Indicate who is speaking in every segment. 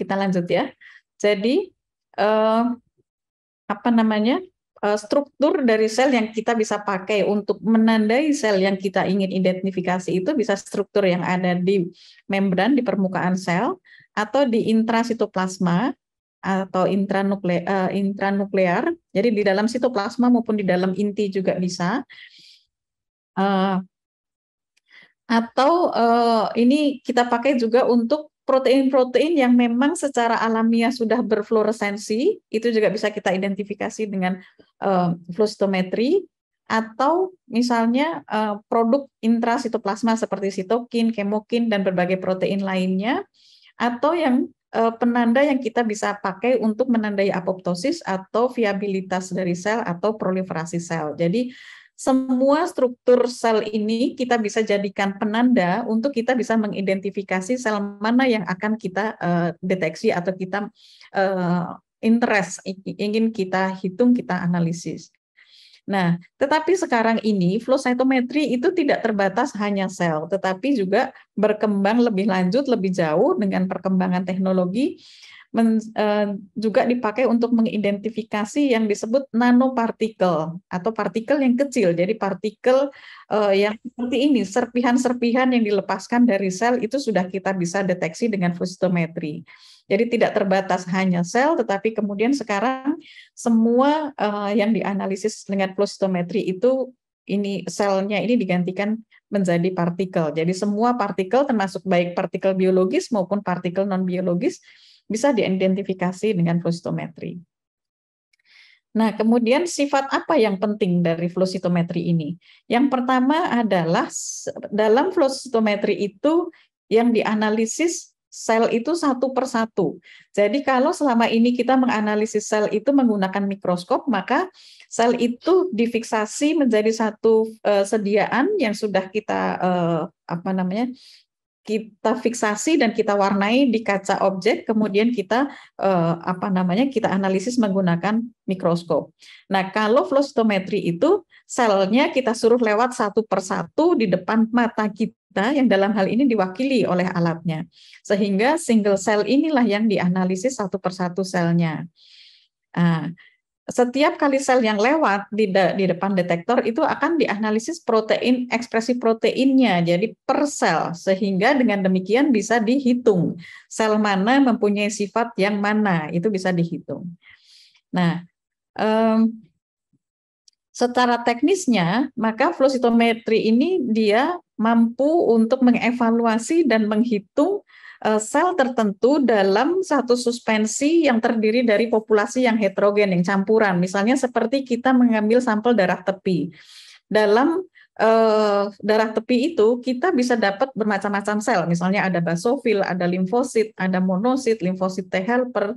Speaker 1: kita lanjut ya. Jadi struktur dari sel yang kita bisa pakai untuk menandai sel yang kita ingin identifikasi itu bisa struktur yang ada di membran, di permukaan sel, atau di intrasitoplasma atau intranuklear. Jadi di dalam sitoplasma maupun di dalam inti juga bisa. Atau ini kita pakai juga untuk protein-protein yang memang secara alamiah sudah berfluoresensi, itu juga bisa kita identifikasi dengan flow cytometry, atau misalnya produk intrasitoplasma seperti sitokin, kemokin, dan berbagai protein lainnya, atau yang penanda yang kita bisa pakai untuk menandai apoptosis atau viabilitas dari sel atau proliferasi sel. Jadi semua struktur sel ini kita bisa jadikan penanda untuk kita bisa mengidentifikasi sel mana yang akan kita deteksi atau kita ingin kita hitung, kita analisis. Nah, tetapi sekarang ini flow cytometry itu tidak terbatas hanya sel, tetapi juga berkembang lebih lanjut, lebih jauh dengan perkembangan teknologi, juga dipakai untuk mengidentifikasi yang disebut nanopartikel atau partikel yang kecil. Jadi partikel yang seperti ini, serpihan-serpihan yang dilepaskan dari sel itu sudah kita bisa deteksi dengan flow cytometry. Jadi tidak terbatas hanya sel, tetapi kemudian sekarang semua yang dianalisis dengan flow cytometry itu selnya ini digantikan menjadi partikel. Jadi semua partikel termasuk baik partikel biologis maupun partikel non biologis bisa diidentifikasi dengan flow cytometry. Nah, kemudian sifat apa yang penting dari flow cytometry ini? Yang pertama adalah dalam flow cytometry itu yang dianalisis sel itu satu persatu. Jadi kalau selama ini kita menganalisis sel itu menggunakan mikroskop, maka sel itu difiksasi menjadi satu sediaan yang sudah kita kita fiksasi dan kita warnai di kaca objek, kemudian kita kita analisis menggunakan mikroskop. Nah, kalau flow cytometry itu selnya kita suruh lewat satu persatu di depan mata kita, yang dalam hal ini diwakili oleh alatnya. Sehingga single cell inilah yang dianalisis satu persatu selnya. Nah, setiap kali sel yang lewat di depan detektor itu akan dianalisis protein, ekspresi proteinnya, jadi per sel, sehingga dengan demikian bisa dihitung sel mana mempunyai sifat yang mana, itu bisa dihitung. Nah, secara teknisnya, maka flow cytometry ini dia mampu untuk mengevaluasi dan menghitung sel tertentu dalam satu suspensi yang terdiri dari populasi yang heterogen, yang campuran. Misalnya seperti kita mengambil sampel darah tepi. Dalam darah tepi itu kita bisa dapat bermacam-macam sel. Misalnya ada basofil, ada limfosit, ada monosit, limfosit T helper,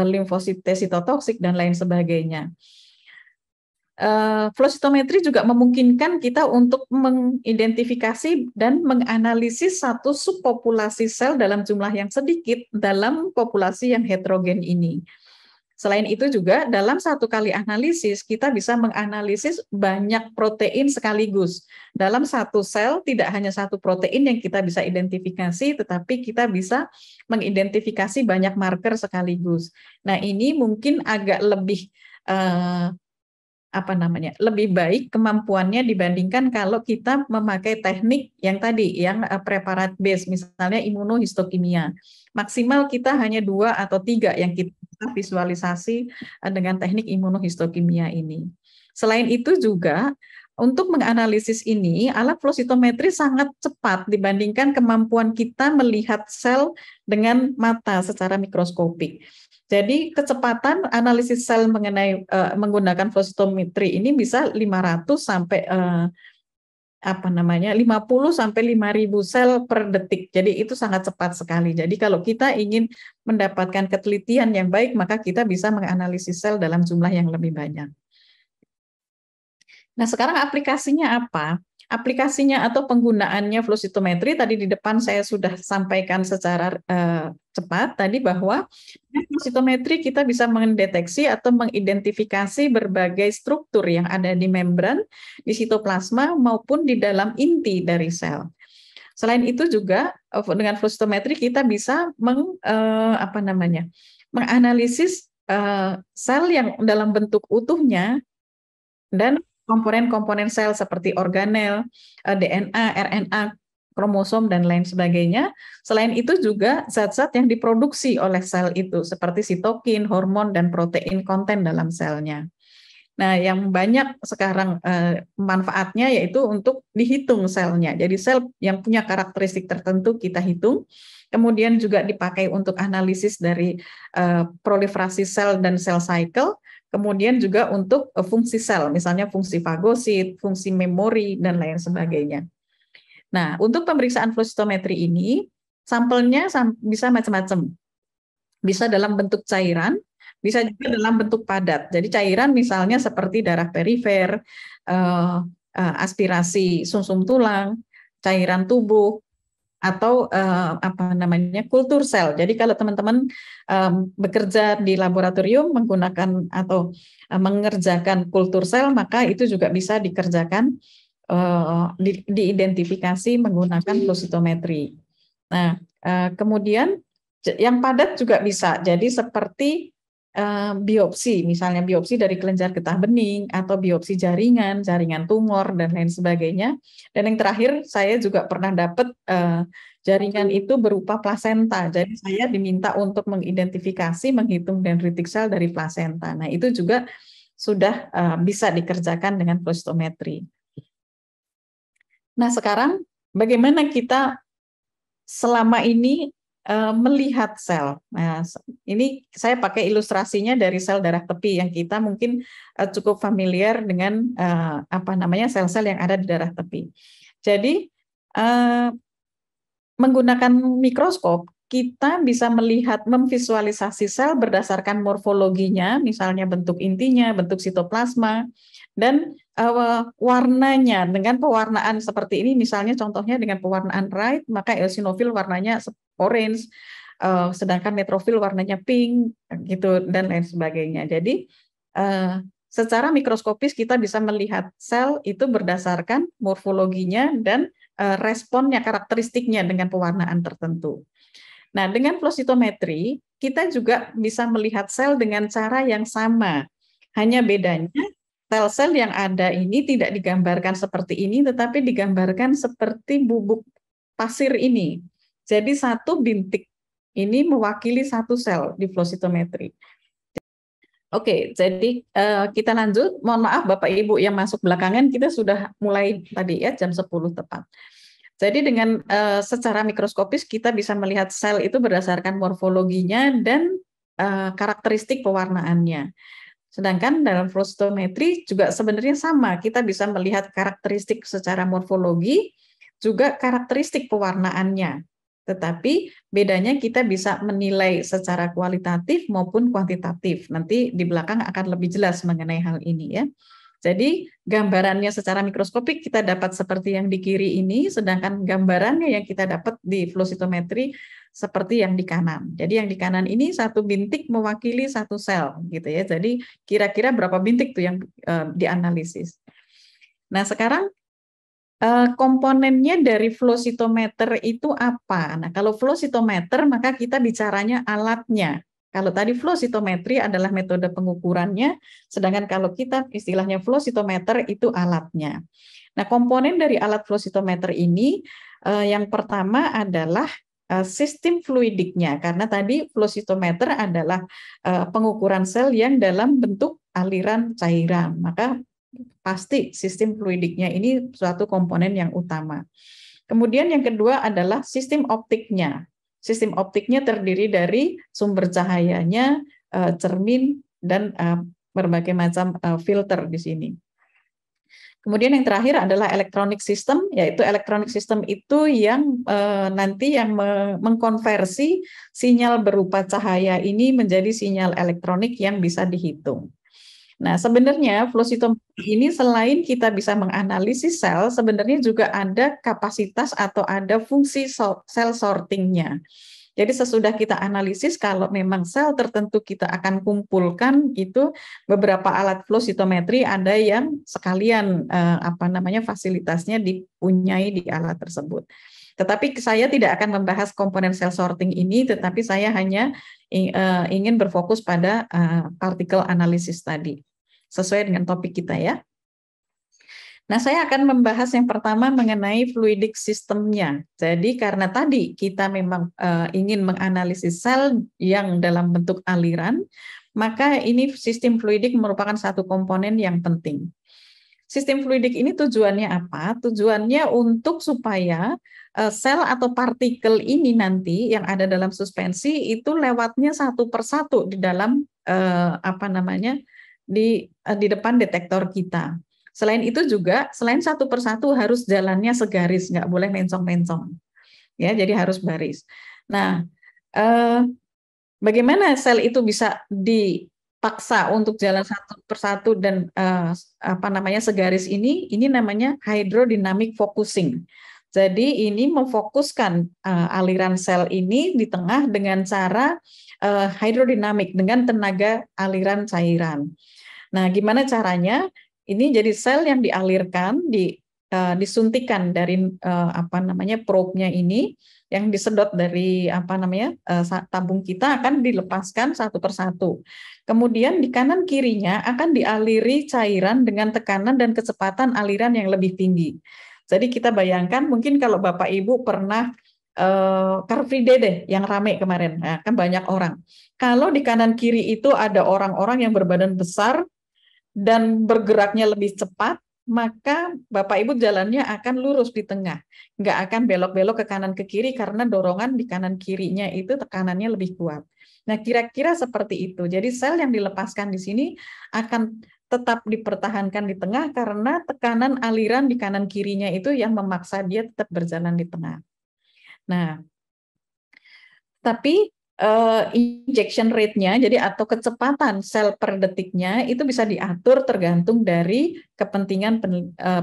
Speaker 1: limfosit T sitotoksik, dan lain sebagainya. Flow cytometry juga memungkinkan kita untuk mengidentifikasi dan menganalisis satu subpopulasi sel dalam jumlah yang sedikit dalam populasi yang heterogen ini. Selain itu juga dalam satu kali analisis kita bisa menganalisis banyak protein sekaligus. Dalam satu sel tidak hanya satu protein yang kita bisa identifikasi, tetapi kita bisa mengidentifikasi banyak marker sekaligus. Nah, ini mungkin agak lebih lebih baik kemampuannya dibandingkan kalau kita memakai teknik yang tadi, yang preparat base, misalnya imunohistokimia. Maksimal kita hanya 2 atau 3 yang kita visualisasi dengan teknik imunohistokimia ini. Selain itu juga, untuk menganalisis ini, alat flow cytometry sangat cepat dibandingkan kemampuan kita melihat sel dengan mata secara mikroskopik. Jadi kecepatan analisis sel menggunakan flow cytometry ini bisa 500 sampai 50 sampai 5.000 sel per detik. Jadi itu sangat cepat sekali. Jadi kalau kita ingin mendapatkan ketelitian yang baik, maka kita bisa menganalisis sel dalam jumlah yang lebih banyak. Nah, sekarang aplikasinya apa? Aplikasinya atau penggunaannya flow cytometry tadi di depan saya sudah sampaikan secara cepat tadi bahwa flow cytometry kita bisa mendeteksi atau mengidentifikasi berbagai struktur yang ada di membran, di sitoplasma maupun di dalam inti dari sel. Selain itu juga dengan flow cytometry kita bisa menganalisis sel yang dalam bentuk utuhnya dan komponen-komponen sel seperti organel, DNA, RNA, kromosom, dan lain sebagainya. Selain itu juga zat-zat yang diproduksi oleh sel itu, seperti sitokin, hormon, dan protein konten dalam selnya. Nah, yang banyak sekarang manfaatnya yaitu untuk dihitung selnya. Jadi sel yang punya karakteristik tertentu kita hitung, kemudian juga dipakai untuk analisis dari proliferasi sel dan sel cycle, kemudian juga untuk fungsi sel, misalnya fungsi fagosit, fungsi memori, dan lain sebagainya. Nah, untuk pemeriksaan flow cytometry ini, sampelnya bisa macam-macam. Bisa dalam bentuk cairan, bisa juga dalam bentuk padat. Jadi cairan misalnya seperti darah perifer, aspirasi sumsum tulang, cairan tubuh, atau kultur sel. Jadi kalau teman-teman bekerja di laboratorium menggunakan atau mengerjakan kultur sel, maka itu juga bisa dikerjakan diidentifikasi menggunakan flow cytometry. Nah, kemudian yang padat juga bisa. Jadi seperti biopsi, misalnya biopsi dari kelenjar getah bening atau biopsi jaringan, jaringan tumor, dan lain sebagainya. Dan yang terakhir, saya juga pernah dapat jaringan itu berupa plasenta. Jadi saya diminta untuk mengidentifikasi, menghitung dendritic cell dari plasenta. Nah, itu juga sudah bisa dikerjakan dengan flow cytometry. Nah, sekarang bagaimana kita selama ini melihat sel. Nah, ini saya pakai ilustrasinya dari sel darah tepi yang kita mungkin cukup familiar dengan sel-sel yang ada di darah tepi. Jadi menggunakan mikroskop kita bisa melihat memvisualisasi sel berdasarkan morfologinya, misalnya bentuk intinya, bentuk sitoplasma, dan warnanya dengan pewarnaan seperti ini, misalnya contohnya dengan pewarnaan bright, maka eosinofil warnanya orange, sedangkan neutrofil warnanya pink, gitu, dan lain sebagainya. Jadi secara mikroskopis kita bisa melihat sel itu berdasarkan morfologinya dan responnya, karakteristiknya dengan pewarnaan tertentu. Nah, dengan flow cytometry kita juga bisa melihat sel dengan cara yang sama. Hanya bedanya sel-sel yang ada ini tidak digambarkan seperti ini, tetapi digambarkan seperti bubuk pasir ini. Jadi satu bintik ini mewakili satu sel di flow cytometry. Oke, jadi kita lanjut. Mohon maaf Bapak Ibu yang masuk belakangan, kita sudah mulai tadi ya jam 10 tepat. Jadi dengan secara mikroskopis kita bisa melihat sel itu berdasarkan morfologinya dan karakteristik pewarnaannya. Sedangkan dalam flow cytometry juga sebenarnya sama, kita bisa melihat karakteristik secara morfologi, juga karakteristik pewarnaannya. Tetapi bedanya kita bisa menilai secara kualitatif maupun kuantitatif. Nanti di belakang akan lebih jelas mengenai hal ini ya. Jadi gambarannya secara mikroskopik kita dapat seperti yang di kiri ini, sedangkan gambarannya yang kita dapat di flow cytometry seperti yang di kanan. Jadi yang di kanan ini satu bintik mewakili satu sel, gitu ya. Jadi kira-kira berapa bintik tuh yang dianalisis. Nah sekarang komponennya dari flow cytometer itu apa? Nah kalau flow cytometer maka kita bicaranya alatnya. Kalau tadi flow cytometry adalah metode pengukurannya, sedangkan kalau kita istilahnya flow cytometer itu alatnya. Nah, komponen dari alat flow cytometer ini yang pertama adalah sistem fluidiknya, karena tadi flow cytometer adalah pengukuran sel yang dalam bentuk aliran cairan. Maka pasti sistem fluidiknya ini suatu komponen yang utama. Kemudian yang kedua adalah sistem optiknya. Sistem optiknya terdiri dari sumber cahayanya, cermin, dan berbagai macam filter di sini. Kemudian yang terakhir adalah electronic system, yaitu electronic system itu yang nanti yang mengkonversi sinyal berupa cahaya ini menjadi sinyal elektronik yang bisa dihitung. Nah, sebenarnya flow cytometry ini selain kita bisa menganalisis sel, sebenarnya juga ada kapasitas atau ada fungsi sel sortingnya. Jadi sesudah kita analisis, kalau memang sel tertentu kita akan kumpulkan, itu beberapa alat flow cytometry ada yang sekalian fasilitasnya dipunyai di alat tersebut. Tetapi saya tidak akan membahas komponen cell sorting ini, tetapi saya hanya ingin berfokus pada particle analysis tadi, sesuai dengan topik kita ya. Nah, saya akan membahas yang pertama mengenai fluidic sistemnya. Jadi karena tadi kita memang ingin menganalisis sel yang dalam bentuk aliran, maka ini sistem fluidik merupakan satu komponen yang penting. Sistem fluidik ini tujuannya apa? Tujuannya untuk supaya sel atau partikel ini nanti yang ada dalam suspensi itu lewatnya satu persatu di dalam di depan detektor kita. Selain itu juga, selain satu persatu harus jalannya segaris, nggak boleh mencong-mencong. Ya, jadi harus baris. Nah, bagaimana sel itu bisa dipaksa untuk jalan satu persatu dan segaris ini namanya hydrodynamic focusing. Jadi ini memfokuskan aliran sel ini di tengah dengan cara hydrodynamic, dengan tenaga aliran cairan. Nah, gimana caranya? Ini jadi sel yang dialirkan, disuntikan dari probe-nya ini, yang disedot dari tabung kita akan dilepaskan satu persatu. Kemudian di kanan kirinya akan dialiri cairan dengan tekanan dan kecepatan aliran yang lebih tinggi. Jadi kita bayangkan mungkin kalau Bapak Ibu pernah Car Free Day deh yang rame kemarin, nah, kan banyak orang. Kalau di kanan kiri itu ada orang-orang yang berbadan besar dan bergeraknya lebih cepat, maka Bapak Ibu jalannya akan lurus di tengah, nggak akan belok-belok ke kanan ke kiri karena dorongan di kanan kirinya itu tekanannya lebih kuat. Nah, kira-kira seperti itu. Jadi sel yang dilepaskan di sini akan tetap dipertahankan di tengah karena tekanan aliran di kanan kirinya itu yang memaksa dia tetap berjalan di tengah. Nah, tapi injection rate-nya, jadi atau kecepatan sel per detiknya itu bisa diatur tergantung dari kepentingan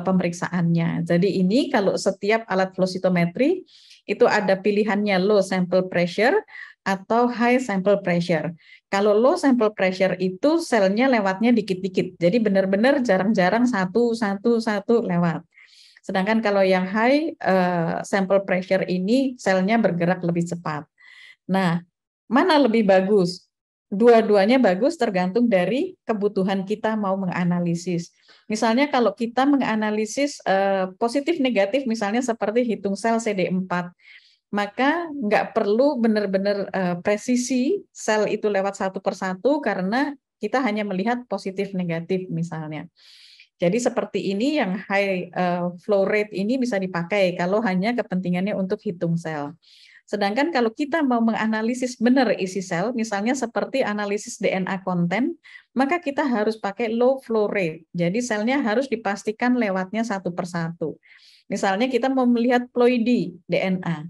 Speaker 1: pemeriksaannya. Jadi ini kalau setiap alat flow cytometry itu ada pilihannya low sample pressure atau high sample pressure. Kalau low sample pressure itu selnya lewatnya dikit-dikit, jadi benar-benar jarang-jarang satu lewat. Sedangkan kalau yang high sample pressure ini selnya bergerak lebih cepat. Nah, mana lebih bagus? Dua-duanya bagus tergantung dari kebutuhan kita mau menganalisis. Misalnya kalau kita menganalisis positif negatif, misalnya seperti hitung sel CD4, maka nggak perlu benar-benar presisi sel itu lewat satu persatu karena kita hanya melihat positif negatif misalnya. Jadi seperti ini yang high flow rate ini bisa dipakai kalau hanya kepentingannya untuk hitung sel. Sedangkan kalau kita mau menganalisis benar isi sel, misalnya seperti analisis DNA konten, maka kita harus pakai low flow rate. Jadi selnya harus dipastikan lewatnya satu persatu. Misalnya kita mau melihat ploidi DNA,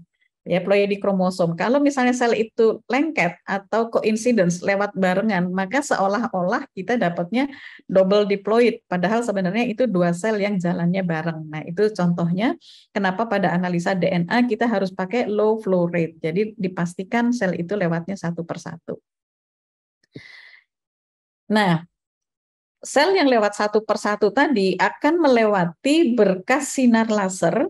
Speaker 1: ya ploidi kromosom. Kalau misalnya sel itu lengket atau coincidence lewat barengan, maka seolah-olah kita dapatnya double diploid, padahal sebenarnya itu dua sel yang jalannya bareng. Nah, itu contohnya kenapa pada analisa DNA kita harus pakai low flow rate. Jadi dipastikan sel itu lewatnya satu persatu. Nah, sel yang lewat satu persatu tadi akan melewati berkas sinar laser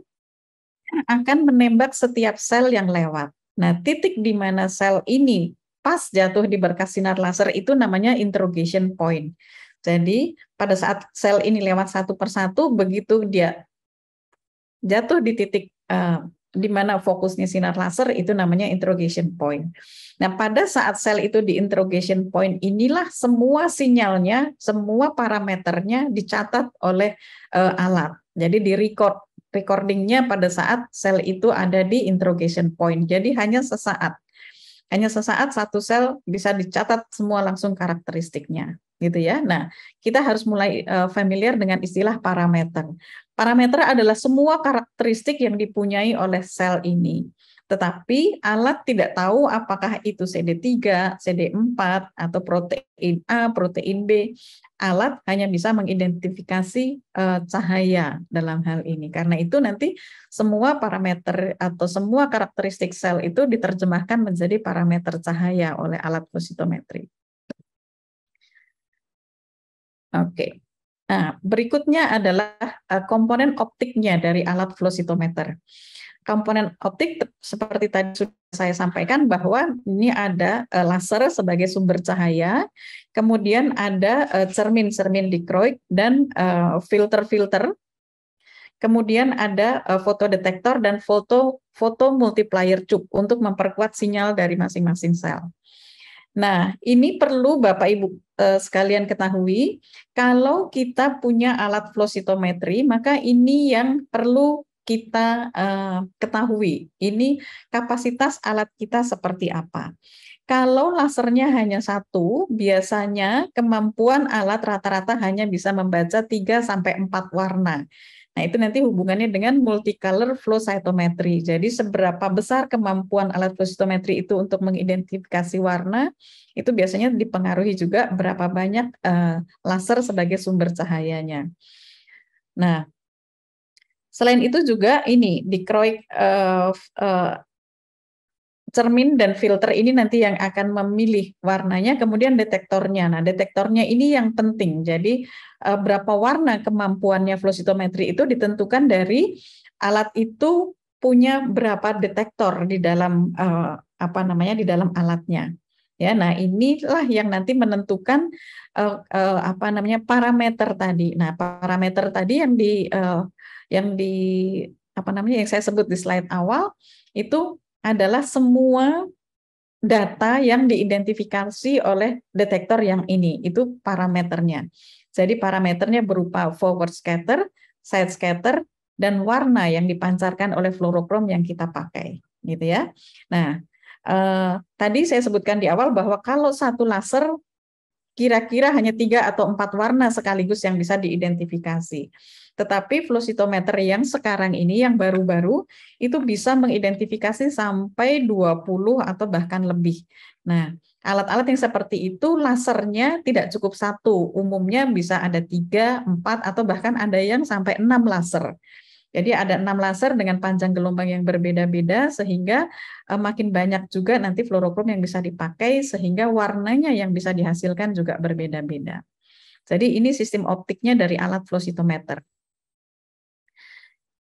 Speaker 1: akan menembak setiap sel yang lewat. Nah, titik di mana sel ini pas jatuh di berkas sinar laser itu namanya interrogation point. Jadi, pada saat sel ini lewat satu persatu, begitu dia jatuh di titik di mana fokusnya sinar laser, itu namanya interrogation point. Nah, pada saat sel itu di interrogation point, inilah semua sinyalnya, semua parameternya dicatat oleh alat. Jadi recordingnya pada saat sel itu ada di interrogation point. Jadi hanya sesaat satu sel bisa dicatat semua langsung karakteristiknya, gitu ya. Nah, kita harus mulai familiar dengan istilah parameter. Parameter adalah semua karakteristik yang dipunyai oleh sel ini. Tetapi alat tidak tahu apakah itu CD3, CD4, atau protein A, protein B. Alat hanya bisa mengidentifikasi cahaya dalam hal ini. Karena itu nanti semua parameter atau semua karakteristik sel itu diterjemahkan menjadi parameter cahaya oleh alat flow cytometry. Oke. Nah, berikutnya adalah komponen optiknya dari alat flow cytometer. komponen optik seperti tadi sudah saya sampaikan bahwa ini ada laser sebagai sumber cahaya, kemudian ada cermin-cermin dikroik dan filter-filter. Kemudian ada fotodetektor dan foto multiplier tube untuk memperkuat sinyal dari masing-masing sel. Nah, ini perlu Bapak Ibu sekalian ketahui, kalau kita punya alat flow cytometry, maka ini yang perlu kita ketahui. Ini kapasitas alat kita seperti apa. Kalau lasernya hanya satu, biasanya kemampuan alat rata-rata hanya bisa membaca 3-4 warna. Nah, itu nanti hubungannya dengan multicolor flow cytometry. Jadi, seberapa besar kemampuan alat flow cytometry itu untuk mengidentifikasi warna, itu biasanya dipengaruhi juga berapa banyak laser sebagai sumber cahayanya. Nah, selain itu juga ini, dikroik cermin dan filter ini nanti yang akan memilih warnanya, kemudian detektornya. Nah, detektornya ini yang penting. Jadi, berapa warna kemampuannya flow cytometry itu ditentukan dari alat itu punya berapa detektor di dalam di dalam alatnya. Ya, nah inilah yang nanti menentukan parameter tadi. Nah, parameter tadi yang saya sebut di slide awal itu adalah semua data yang diidentifikasi oleh detektor yang ini, itu parameternya. Jadi parameternya berupa forward scatter, side scatter, dan warna yang dipancarkan oleh fluorokrom yang kita pakai, gitu ya. Nah, tadi saya sebutkan di awal bahwa kalau satu laser kira-kira hanya 3 atau 4 warna sekaligus yang bisa diidentifikasi. Tetapi flow cytometer yang sekarang ini, yang baru-baru, itu bisa mengidentifikasi sampai 20 atau bahkan lebih. Nah, alat-alat yang seperti itu lasernya tidak cukup satu, umumnya bisa ada 3, 4, atau bahkan ada yang sampai 6 laser. Jadi ada 6 laser dengan panjang gelombang yang berbeda-beda, sehingga makin banyak juga nanti fluorokrom yang bisa dipakai, sehingga warnanya yang bisa dihasilkan juga berbeda-beda. Jadi ini sistem optiknya dari alat flow cytometer.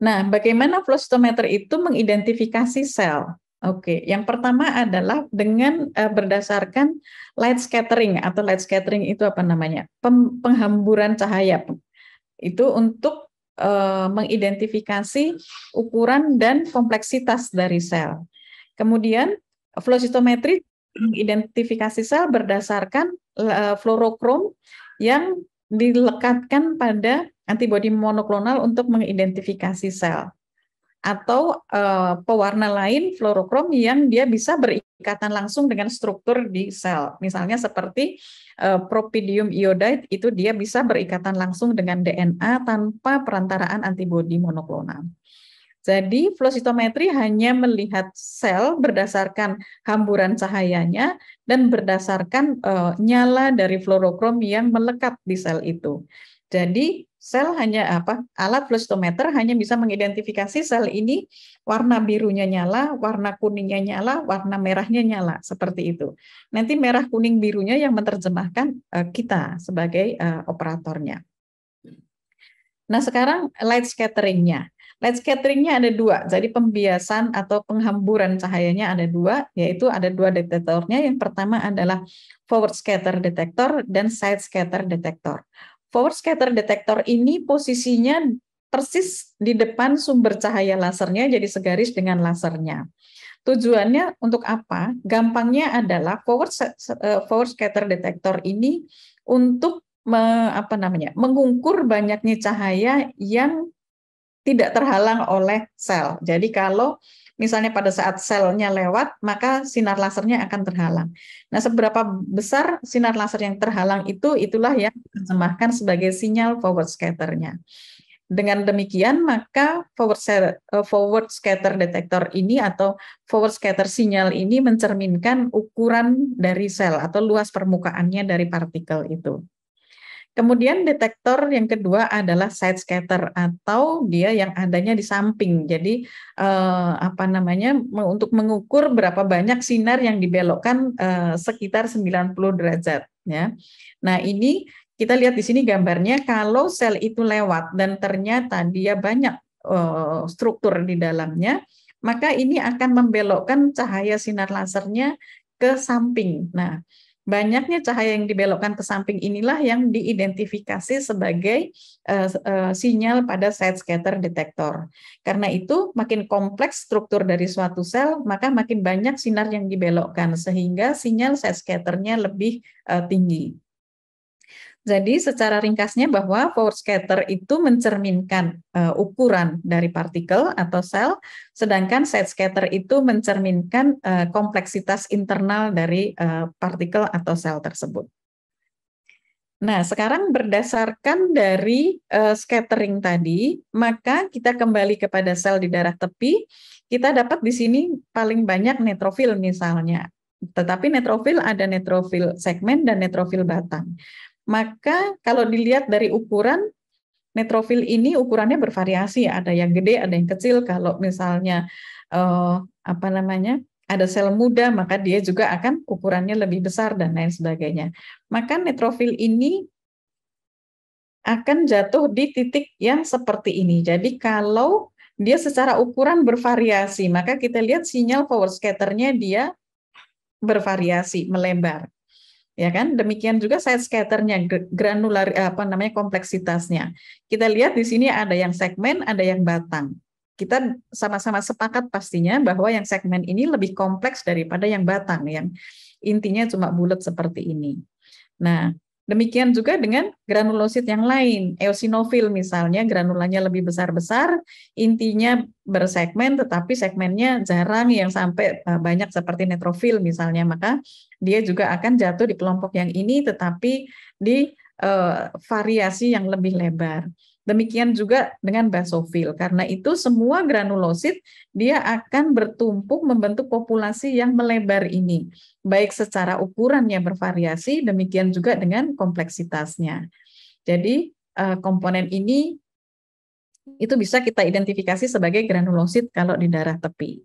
Speaker 1: Nah, bagaimana flow cytometer itu mengidentifikasi sel? Oke, yang pertama adalah dengan berdasarkan light scattering, atau light scattering itu apa namanya? Penghamburan cahaya. Itu untuk mengidentifikasi ukuran dan kompleksitas dari sel. Kemudian flow cytometry mengidentifikasi sel berdasarkan fluorokrom yang dilekatkan pada antibodi monoklonal untuk mengidentifikasi sel. Atau pewarna lain fluorokrom yang dia bisa berikatan langsung dengan struktur di sel. Misalnya seperti propidium iodide, itu dia bisa berikatan langsung dengan DNA tanpa perantaraan antibodi monoklonal. Jadi flow cytometry hanya melihat sel berdasarkan hamburan cahayanya dan berdasarkan nyala dari fluorokrom yang melekat di sel itu. Jadi alat flow cytometer hanya bisa mengidentifikasi sel ini warna birunya nyala, warna kuningnya nyala, warna merahnya nyala, seperti itu. Nanti merah, kuning, birunya yang menerjemahkan kita sebagai operatornya. Nah, sekarang light scattering-nya. Light scattering-nya ada 2, jadi pembiasan atau penghamburan cahayanya ada 2, yaitu ada 2 detektornya. Yang pertama adalah forward scatter detektor dan side scatter detektor. Forward scatter detektor ini posisinya persis di depan sumber cahaya lasernya, jadi segaris dengan lasernya. Tujuannya untuk apa? Gampangnya adalah forward scatter detektor ini untuk mengukur banyaknya cahaya yang tidak terhalang oleh sel. Jadi kalau misalnya pada saat selnya lewat, maka sinar lasernya akan terhalang. Nah, seberapa besar sinar laser yang terhalang itulah yang diterjemahkan sebagai sinyal forward scatternya. Dengan demikian, maka forward scatter detektor ini atau forward scatter sinyal ini mencerminkan ukuran dari sel atau luas permukaannya dari partikel itu. Kemudian detektor yang kedua adalah side scatter atau dia yang adanya di samping. Jadi untuk mengukur berapa banyak sinar yang dibelokkan sekitar 90 derajat ya. Nah, ini kita lihat di sini gambarnya, kalau sel itu lewat dan ternyata dia banyak struktur di dalamnya, maka ini akan membelokkan cahaya sinar lasernya ke samping. Nah, banyaknya cahaya yang dibelokkan ke samping inilah yang diidentifikasi sebagai sinyal pada side scatter detektor. Karena itu, makin kompleks struktur dari suatu sel, maka makin banyak sinar yang dibelokkan, sehingga sinyal side scatternya lebih tinggi. Jadi secara ringkasnya bahwa forward scatter itu mencerminkan ukuran dari partikel atau sel, sedangkan side scatter itu mencerminkan kompleksitas internal dari partikel atau sel tersebut. Nah, sekarang berdasarkan dari scattering tadi, maka kita kembali kepada sel di darah tepi, kita dapat di sini paling banyak neutrofil misalnya. Tetapi neutrofil ada neutrofil segmen dan neutrofil batang. Maka kalau dilihat dari ukuran, neutrofil ini ukurannya bervariasi, ada yang gede, ada yang kecil. Kalau misalnya ada sel muda, maka dia juga akan ukurannya lebih besar dan lain sebagainya. Maka neutrofil ini akan jatuh di titik yang seperti ini. Jadi kalau dia secara ukuran bervariasi, maka kita lihat sinyal forward scatternya dia bervariasi, melebar. Ya kan, demikian juga side scatternya, granular kompleksitasnya. Kita lihat di sini ada yang segmen, ada yang batang. Kita sama-sama sepakat pastinya bahwa yang segmen ini lebih kompleks daripada yang batang, yang intinya cuma bulat seperti ini. Nah, demikian juga dengan granulosit yang lain, eosinofil misalnya, granulanya lebih besar-besar, intinya bersegmen, tetapi segmennya jarang yang sampai banyak seperti neutrofil misalnya, maka dia juga akan jatuh di kelompok yang ini, tetapi di variasi yang lebih lebar. Demikian juga dengan basofil, karena itu semua granulosit dia akan bertumpuk membentuk populasi yang melebar ini, baik secara ukuran yang bervariasi, demikian juga dengan kompleksitasnya. Jadi komponen ini itu bisa kita identifikasi sebagai granulosit kalau di darah tepi.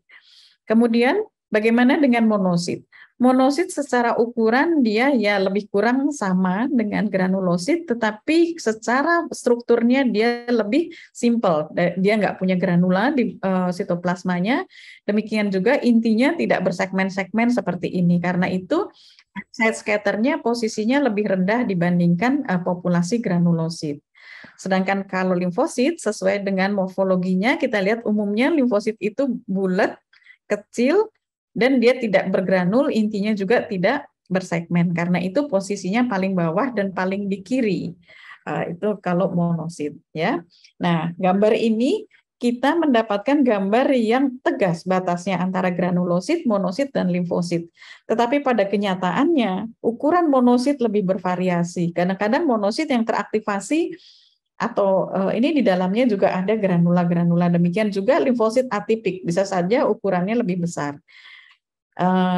Speaker 1: Kemudian bagaimana dengan monosit? Monosit secara ukuran dia ya lebih kurang sama dengan granulosit, tetapi secara strukturnya dia lebih simple. Dia nggak punya granula di sitoplasmanya. Demikian juga intinya tidak bersegmen-segmen seperti ini. Karena itu side scatternya posisinya lebih rendah dibandingkan populasi granulosit. Sedangkan kalau limfosit sesuai dengan morfologinya kita lihat umumnya limfosit itu bulat, kecil, dan dia tidak bergranul, intinya juga tidak bersegmen. Karena itu posisinya paling bawah dan paling di kiri. Itu kalau monosit, ya. Nah, gambar ini kita mendapatkan gambar yang tegas batasnya antara granulosit, monosit, dan limfosit. Tetapi pada kenyataannya ukuran monosit lebih bervariasi. Kadang-kadang monosit yang teraktivasi atau ini di dalamnya juga ada granula-granula. Demikian juga limfosit atipik, bisa saja ukurannya lebih besar.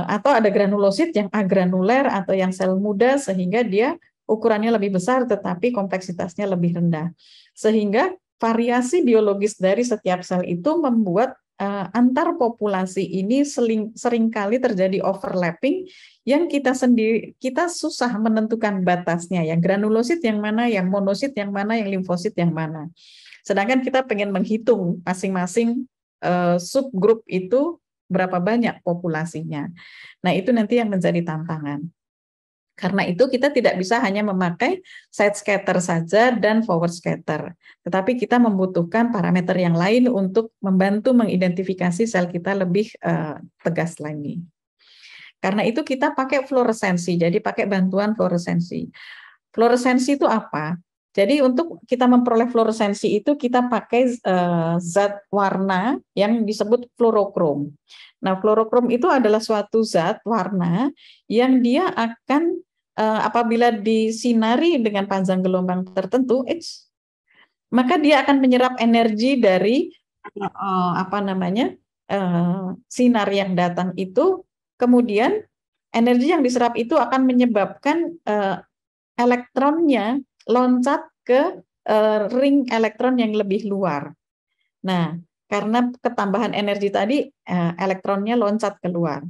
Speaker 1: Atau ada granulosit yang agranuler atau yang sel muda sehingga dia ukurannya lebih besar tetapi kompleksitasnya lebih rendah. Sehingga variasi biologis dari setiap sel itu membuat antar populasi ini seringkali terjadi overlapping yang kita susah menentukan batasnya, yang granulosit yang mana, yang monosit yang mana, yang limfosit yang mana. Sedangkan kita pengen menghitung masing-masing subgrup itu berapa banyak populasinya. Nah, itu nanti yang menjadi tantangan. Karena itu kita tidak bisa hanya memakai side scatter saja dan forward scatter. Tetapi kita membutuhkan parameter yang lain untuk membantu mengidentifikasi sel kita lebih tegas lagi. Karena itu kita pakai fluoresensi, jadi pakai bantuan fluoresensi. Fluoresensi itu apa? Jadi untuk kita memperoleh fluoresensi itu kita pakai zat warna yang disebut fluorokrom. Nah, fluorokrom itu adalah suatu zat warna yang dia akan apabila disinari dengan panjang gelombang tertentu, maka dia akan menyerap energi dari sinar yang datang itu, kemudian energi yang diserap itu akan menyebabkan elektronnya loncat ke ring elektron yang lebih luar. Nah, karena ketambahan energi tadi, elektronnya loncat keluar.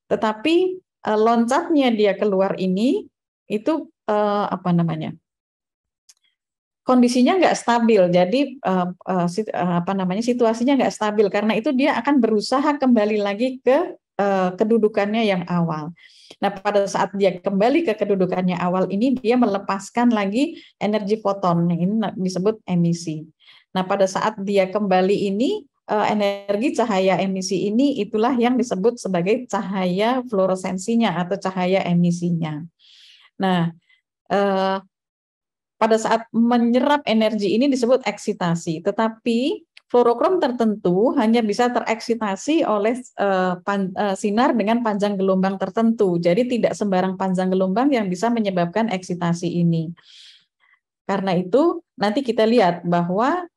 Speaker 1: Tetapi loncatnya dia keluar ini itu kondisinya nggak stabil, jadi situasinya nggak stabil, karena itu dia akan berusaha kembali lagi ke kedudukannya yang awal. Nah, pada saat dia kembali ke kedudukannya awal ini, dia melepaskan lagi energi foton, ini disebut emisi. Nah, pada saat dia kembali ini, energi cahaya emisi ini itulah yang disebut sebagai cahaya fluoresensinya atau cahaya emisinya. Nah, pada saat menyerap energi ini disebut eksitasi, tetapi fluorokrom tertentu hanya bisa tereksitasi oleh sinar dengan panjang gelombang tertentu. Jadi tidak sembarang panjang gelombang yang bisa menyebabkan eksitasi ini. Karena itu nanti kita lihat bahwa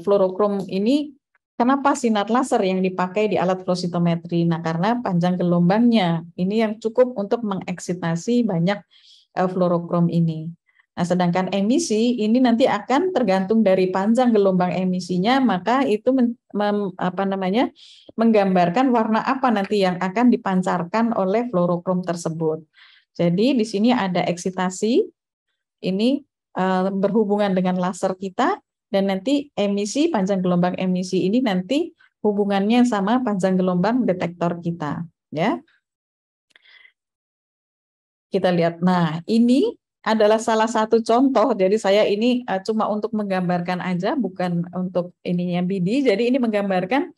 Speaker 1: fluorokrom ini, kenapa sinar laser yang dipakai di alat flow cytometry? Nah, karena panjang gelombangnya ini yang cukup untuk mengeksitasi banyak fluorokrom ini. Nah, sedangkan emisi ini nanti akan tergantung dari panjang gelombang emisinya, maka itu menggambarkan warna apa nanti yang akan dipancarkan oleh fluorokrom tersebut. Jadi di sini ada eksitasi, ini berhubungan dengan laser kita, dan nanti emisi, panjang gelombang emisi ini nanti hubungannya sama panjang gelombang detektor kita, ya. Kita lihat. Nah, ini adalah salah satu contoh. Jadi saya ini cuma untuk menggambarkan aja, bukan untuk ininya BD. Jadi ini menggambarkan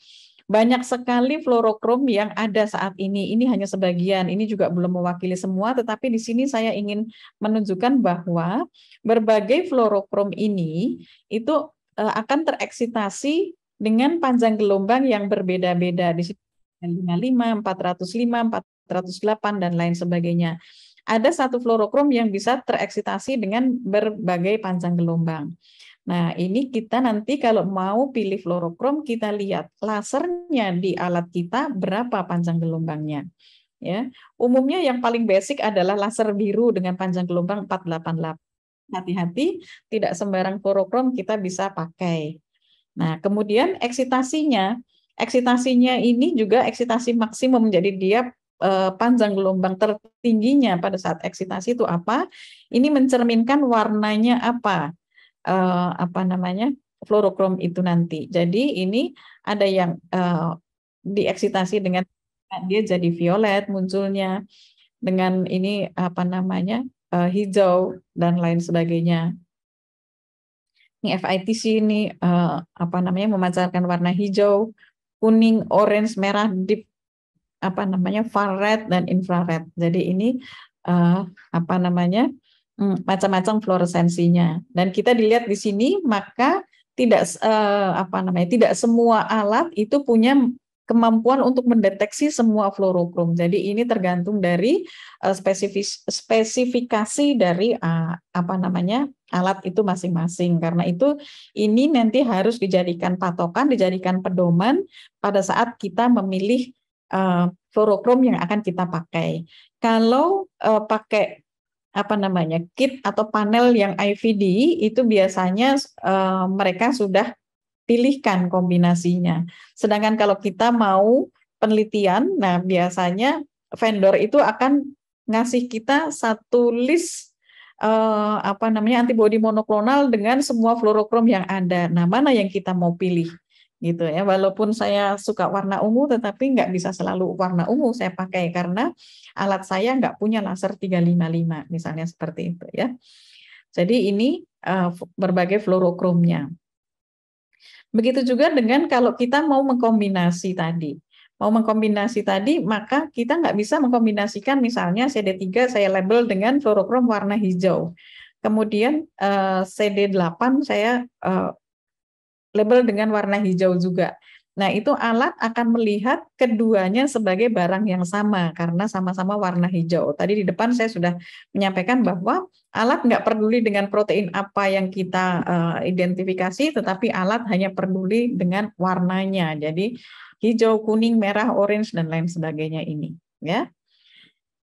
Speaker 1: banyak sekali fluorokrom yang ada saat ini. Ini hanya sebagian. Ini juga belum mewakili semua, tetapi di sini saya ingin menunjukkan bahwa berbagai fluorokrom ini itu akan tereksitasi dengan panjang gelombang yang berbeda-beda. Di sini 55, 405, 408 dan lain sebagainya. Ada satu fluorokrom yang bisa tereksitasi dengan berbagai panjang gelombang. Nah, ini kita nanti kalau mau pilih fluorokrom, kita lihat lasernya di alat kita berapa panjang gelombangnya. Ya, umumnya yang paling basic adalah laser biru dengan panjang gelombang 488. Hati-hati, tidak sembarang fluorokrom kita bisa pakai. Nah, kemudian eksitasinya ini juga eksitasi maksimum, jadi dia panjang gelombang tertingginya pada saat eksitasi itu apa? Ini mencerminkan warnanya apa? Fluorokrom itu nanti. Jadi ini ada yang dieksitasi dengan dia jadi violet munculnya, dengan ini hijau dan lain sebagainya. Ini FITC ini memancarkan warna hijau, kuning, orange, merah, deep far red dan infrared. Jadi ini macam-macam fluoresensinya. Dan kita dilihat di sini, maka tidak semua alat itu punya kemampuan untuk mendeteksi semua fluorokrom. Jadi ini tergantung dari spesifikasi dari alat itu masing-masing. Karena itu ini nanti harus dijadikan patokan, dijadikan pedoman pada saat kita memilih fluorokrom yang akan kita pakai. Kalau pakai kit atau panel yang IVD itu biasanya mereka sudah pilihkan kombinasinya. Sedangkan kalau kita mau penelitian, nah biasanya vendor itu akan ngasih kita satu list antibodi monoklonal dengan semua fluorokrom yang ada. Nah, mana yang kita mau pilih? Gitu ya, walaupun saya suka warna ungu, tetapi nggak bisa selalu warna ungu saya pakai karena alat saya nggak punya laser 355 misalnya, seperti itu ya. Jadi ini berbagai fluorokromnya. Begitu juga dengan kalau kita mau mengkombinasi tadi, maka kita nggak bisa mengkombinasikan misalnya CD3 saya label dengan fluorokrom warna hijau, kemudian CD8 saya label dengan warna hijau juga. Nah, itu alat akan melihat keduanya sebagai barang yang sama karena sama-sama warna hijau. Tadi di depan saya sudah menyampaikan bahwa alat nggak peduli dengan protein apa yang kita identifikasi, tetapi alat hanya peduli dengan warnanya. Jadi hijau, kuning, merah, orange, dan lain sebagainya ini. Ya.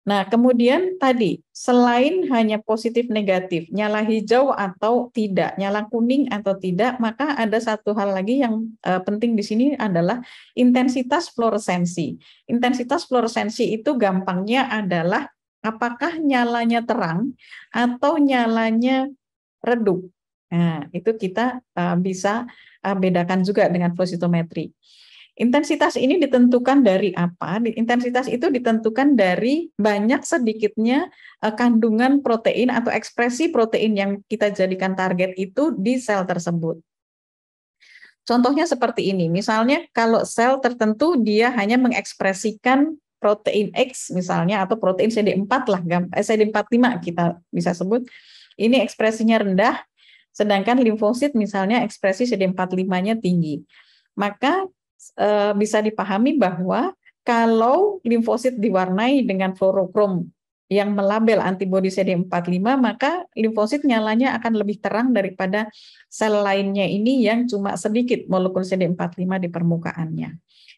Speaker 1: Nah, kemudian tadi, selain hanya positif negatif, nyala hijau atau tidak, nyala kuning atau tidak, maka ada satu hal lagi yang penting di sini adalah intensitas fluoresensi. Intensitas fluoresensi itu gampangnya adalah apakah nyalanya terang atau nyalanya redup. Nah, itu kita bisa bedakan juga dengan flow cytometry. Intensitas ini ditentukan dari apa? Intensitas itu ditentukan dari banyak sedikitnya kandungan protein atau ekspresi protein yang kita jadikan target itu di sel tersebut. Contohnya seperti ini, misalnya kalau sel tertentu dia hanya mengekspresikan protein X misalnya atau protein CD4 lah, CD45 kita bisa sebut, ini ekspresinya rendah, sedangkan limfosit misalnya ekspresi CD45-nya tinggi. Maka bisa dipahami bahwa kalau limfosit diwarnai dengan fluorokrom yang melabel antibodi CD45, maka limfosit nyalanya akan lebih terang daripada sel lainnya ini yang cuma sedikit molekul CD45 di permukaannya.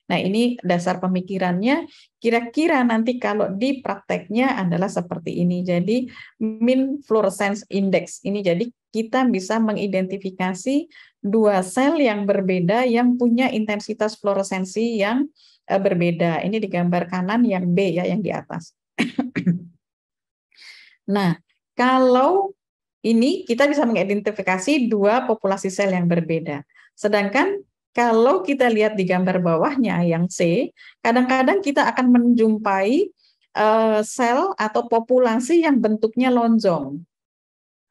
Speaker 1: Nah, ini dasar pemikirannya, kira-kira nanti kalau di prakteknya adalah seperti ini. Jadi, mean fluorescence index ini, jadi kita bisa mengidentifikasi dua sel yang berbeda yang punya intensitas fluoresensi yang berbeda. Ini di gambar kanan yang B ya, yang di atas. Nah, kalau ini kita bisa mengidentifikasi dua populasi sel yang berbeda. Sedangkan kalau kita lihat di gambar bawahnya yang C, kadang-kadang kita akan menjumpai sel atau populasi yang bentuknya lonjong.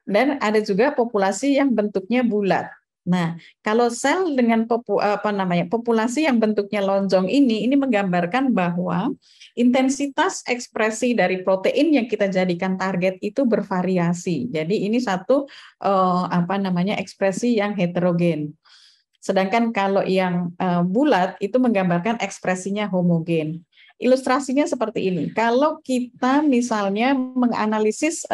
Speaker 1: Dan ada juga populasi yang bentuknya bulat. Nah, kalau sel dengan populasi yang bentuknya lonjong ini menggambarkan bahwa intensitas ekspresi dari protein yang kita jadikan target itu bervariasi. Jadi ini satu ekspresi yang heterogen. Sedangkan kalau yang bulat itu menggambarkan ekspresinya homogen. Ilustrasinya seperti ini. Kalau kita misalnya menganalisis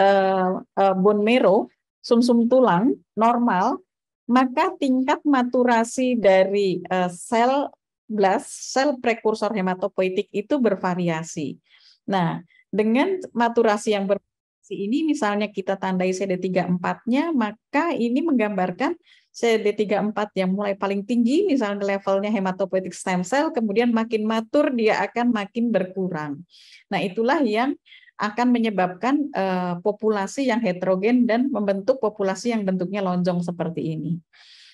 Speaker 1: bone marrow, sumsum tulang normal, maka tingkat maturasi dari sel blast, sel prekursor hematopoietik itu bervariasi. Nah, dengan maturasi yang bervariasi ini, misalnya kita tandai CD34-nya, maka ini menggambarkan CD34 yang mulai paling tinggi, misalnya levelnya hematopoietic stem cell, kemudian makin matur dia akan makin berkurang. Nah, itulah yang akan menyebabkan populasi yang heterogen dan membentuk populasi yang bentuknya lonjong seperti ini.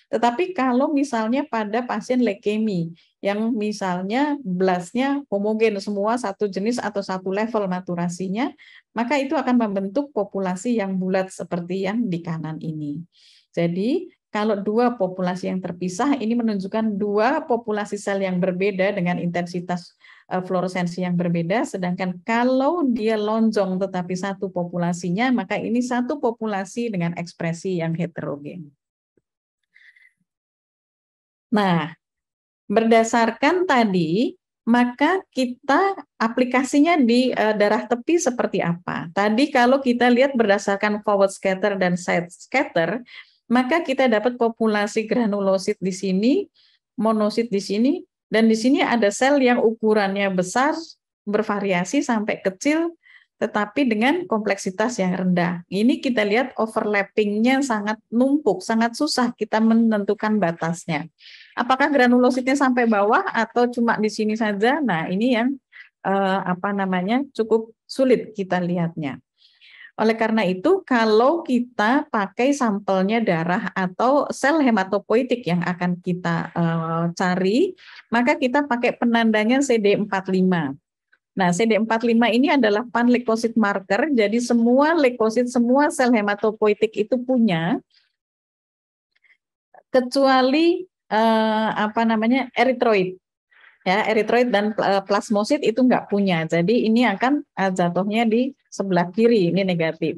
Speaker 1: Tetapi kalau misalnya pada pasien leukemi yang misalnya blastnya homogen semua satu jenis atau satu level maturasinya, maka itu akan membentuk populasi yang bulat seperti yang di kanan ini. Jadi kalau dua populasi yang terpisah ini menunjukkan dua populasi sel yang berbeda dengan intensitas fluoresensi yang berbeda, sedangkan kalau dia lonjong tetapi satu populasinya, maka ini satu populasi dengan ekspresi yang heterogen. Nah, berdasarkan tadi, maka kita aplikasinya di darah tepi seperti apa? Tadi kalau kita lihat berdasarkan forward scatter dan side scatter, maka kita dapat populasi granulosit di sini, monosit di sini, dan di sini ada sel yang ukurannya besar, bervariasi sampai kecil, tetapi dengan kompleksitas yang rendah. Ini kita lihat overlapping-nya sangat numpuk, sangat susah kita menentukan batasnya. Apakah granulositnya sampai bawah atau cuma di sini saja? Nah, ini yang cukup sulit kita lihatnya. Oleh karena itu, kalau kita pakai sampelnya darah atau sel hematopoietik yang akan kita cari, maka kita pakai penandanya CD45. Nah, CD45 ini adalah pan-leukosit marker, jadi semua leukosit, semua sel hematopoietik itu punya, kecuali eritroid. Ya, eritroid dan plasmosit itu nggak punya. Jadi ini akan jatuhnya di sebelah kiri, ini negatif.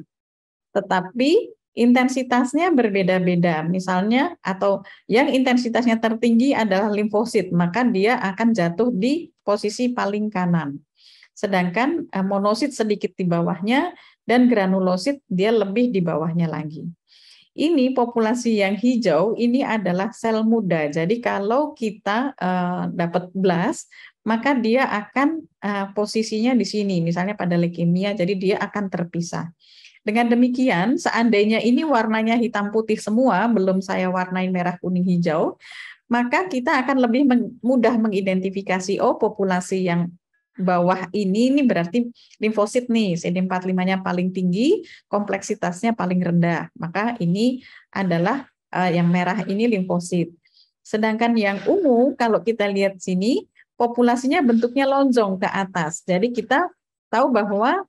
Speaker 1: Tetapi intensitasnya berbeda-beda. Misalnya, atau yang intensitasnya tertinggi adalah limfosit, maka dia akan jatuh di posisi paling kanan. Sedangkan monosit sedikit di bawahnya, dan granulosit dia lebih di bawahnya lagi. Ini populasi yang hijau, ini adalah sel muda. Jadi kalau kita dapat blast, maka dia akan posisinya di sini, misalnya pada leukemia, jadi dia akan terpisah. Dengan demikian, seandainya ini warnanya hitam putih semua, belum saya warnai merah, kuning, hijau, maka kita akan lebih mudah mengidentifikasi, populasi yang bawah ini berarti limfosit nih, CD45-nya paling tinggi, kompleksitasnya paling rendah. Maka ini adalah yang merah ini limfosit. Sedangkan yang ungu kalau kita lihat sini populasinya bentuknya lonjong ke atas. Jadi kita tahu bahwa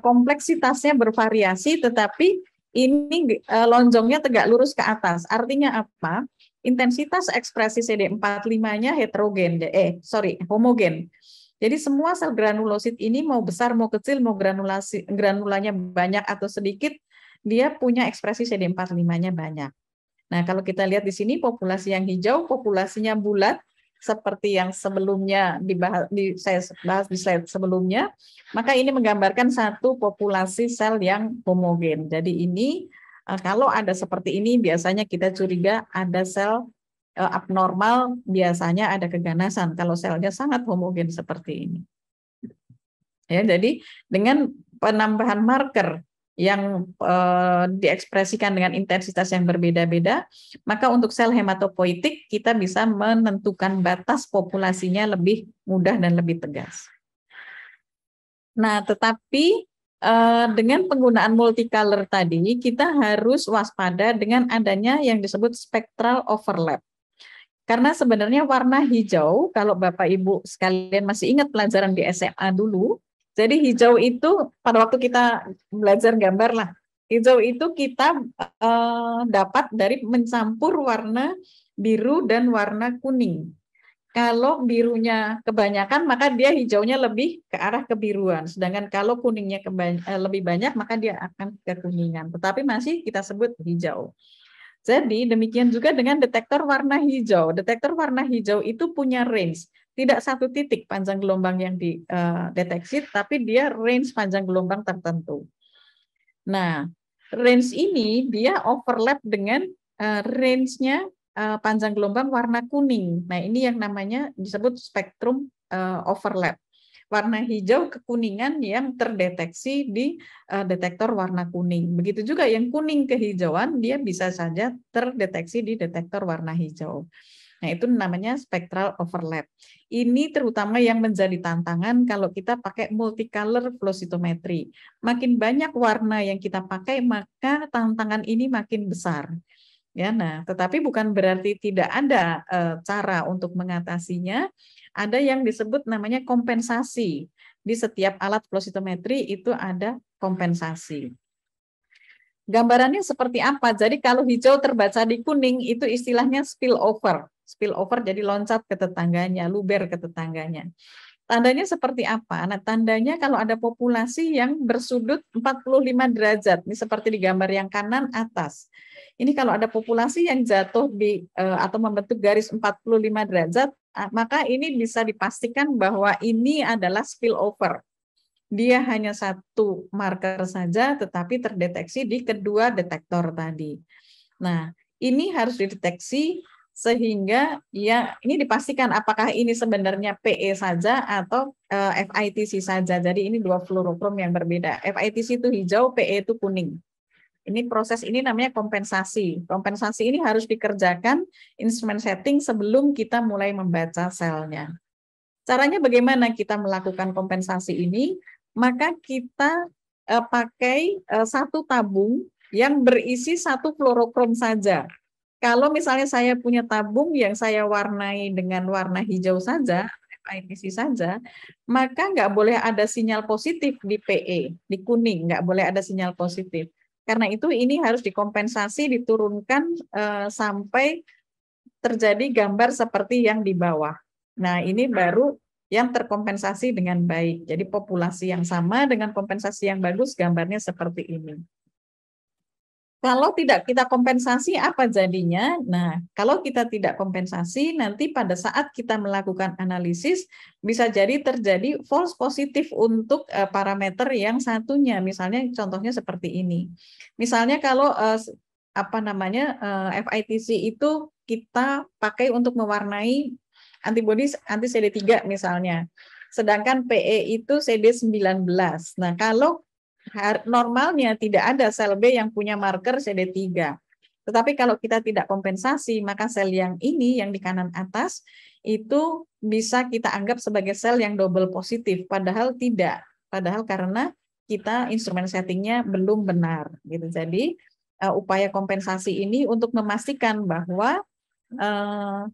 Speaker 1: kompleksitasnya bervariasi, tetapi ini lonjongnya tegak lurus ke atas. Artinya apa? Intensitas ekspresi CD45-nya homogen. Jadi semua sel granulosit ini mau besar, mau kecil, mau granulanya banyak atau sedikit, dia punya ekspresi CD45-nya banyak. Nah, kalau kita lihat di sini populasi yang hijau, populasinya bulat, seperti yang sebelumnya saya bahas di slide sebelumnya, maka ini menggambarkan satu populasi sel yang homogen. Jadi ini kalau ada seperti ini biasanya kita curiga ada sel abnormal, biasanya ada keganasan kalau selnya sangat homogen seperti ini. Ya, jadi dengan penambahan marker yang diekspresikan dengan intensitas yang berbeda-beda, maka untuk sel hematopoietik kita bisa menentukan batas populasinya lebih mudah dan lebih tegas. Nah, tetapi dengan penggunaan multicolor tadi, kita harus waspada dengan adanya yang disebut spectral overlap. Karena sebenarnya warna hijau, kalau Bapak Ibu sekalian masih ingat pelajaran di SMA dulu, jadi hijau itu pada waktu kita belajar gambar lah, hijau itu kita dapat dari mencampur warna biru dan warna kuning. Kalau birunya kebanyakan, maka dia hijaunya lebih ke arah kebiruan. Sedangkan kalau kuningnya lebih banyak, maka dia akan kekuningan. Tetapi masih kita sebut hijau. Jadi demikian juga dengan detektor warna hijau. Detektor warna hijau itu punya range. Tidak satu titik panjang gelombang yang dideteksi, tapi dia range panjang gelombang tertentu. Nah, range ini dia overlap dengan range-nya panjang gelombang warna kuning. Nah, ini yang namanya disebut spektrum overlap. Warna hijau kekuningan yang terdeteksi di detektor warna kuning. Begitu juga yang kuning kehijauan, dia bisa saja terdeteksi di detektor warna hijau. Nah, itu namanya spectral overlap. Ini terutama yang menjadi tantangan kalau kita pakai multicolor flow cytometry. Makin banyak warna yang kita pakai, maka tantangan ini makin besar. Ya, nah, tetapi bukan berarti tidak ada cara untuk mengatasinya. Ada yang disebut namanya kompensasi. Di setiap alat flow cytometry itu ada kompensasi. Gambarannya seperti apa? Jadi kalau hijau terbaca di kuning itu istilahnya spillover. Spillover jadi loncat ke tetangganya, luber ke tetangganya. Tandanya seperti apa? Nah, tandanya kalau ada populasi yang bersudut 45 derajat, ini seperti di gambar yang kanan atas. Ini kalau ada populasi yang jatuh di atau membentuk garis 45 derajat, maka ini bisa dipastikan bahwa ini adalah spillover. Dia hanya satu marker saja, tetapi terdeteksi di kedua detektor tadi. Nah, ini harus dideteksi sehingga ya ini dipastikan apakah ini sebenarnya PE saja atau FITC saja. Jadi ini dua fluorokrom yang berbeda. FITC itu hijau, PE itu kuning. Ini proses ini namanya kompensasi. Kompensasi ini harus dikerjakan instrument setting sebelum kita mulai membaca selnya. Caranya bagaimana kita melakukan kompensasi ini? Maka kita pakai satu tabung yang berisi satu fluorokrom saja. Kalau misalnya saya punya tabung yang saya warnai dengan warna hijau saja, FITC saja, maka nggak boleh ada sinyal positif di PE, di kuning, nggak boleh ada sinyal positif. Karena itu ini harus dikompensasi, diturunkan sampai terjadi gambar seperti yang di bawah. Nah, ini baru yang terkompensasi dengan baik. Jadi populasi yang sama dengan kompensasi yang bagus, gambarnya seperti ini. Kalau tidak kita kompensasi, apa jadinya? Nah, kalau kita tidak kompensasi, nanti pada saat kita melakukan analisis, bisa jadi terjadi false positif untuk parameter yang satunya. Misalnya, contohnya seperti ini. Misalnya kalau FITC itu kita pakai untuk mewarnai antibodi anti CD3 misalnya. Sedangkan PE itu CD19. Nah, kalau normalnya tidak ada sel B yang punya marker CD3. Tetapi kalau kita tidak kompensasi, maka sel yang ini, yang di kanan atas, itu bisa kita anggap sebagai sel yang double positif, padahal tidak. Padahal karena kita instrumen settingnya belum benar. Gitu. Jadi upaya kompensasi ini untuk memastikan bahwa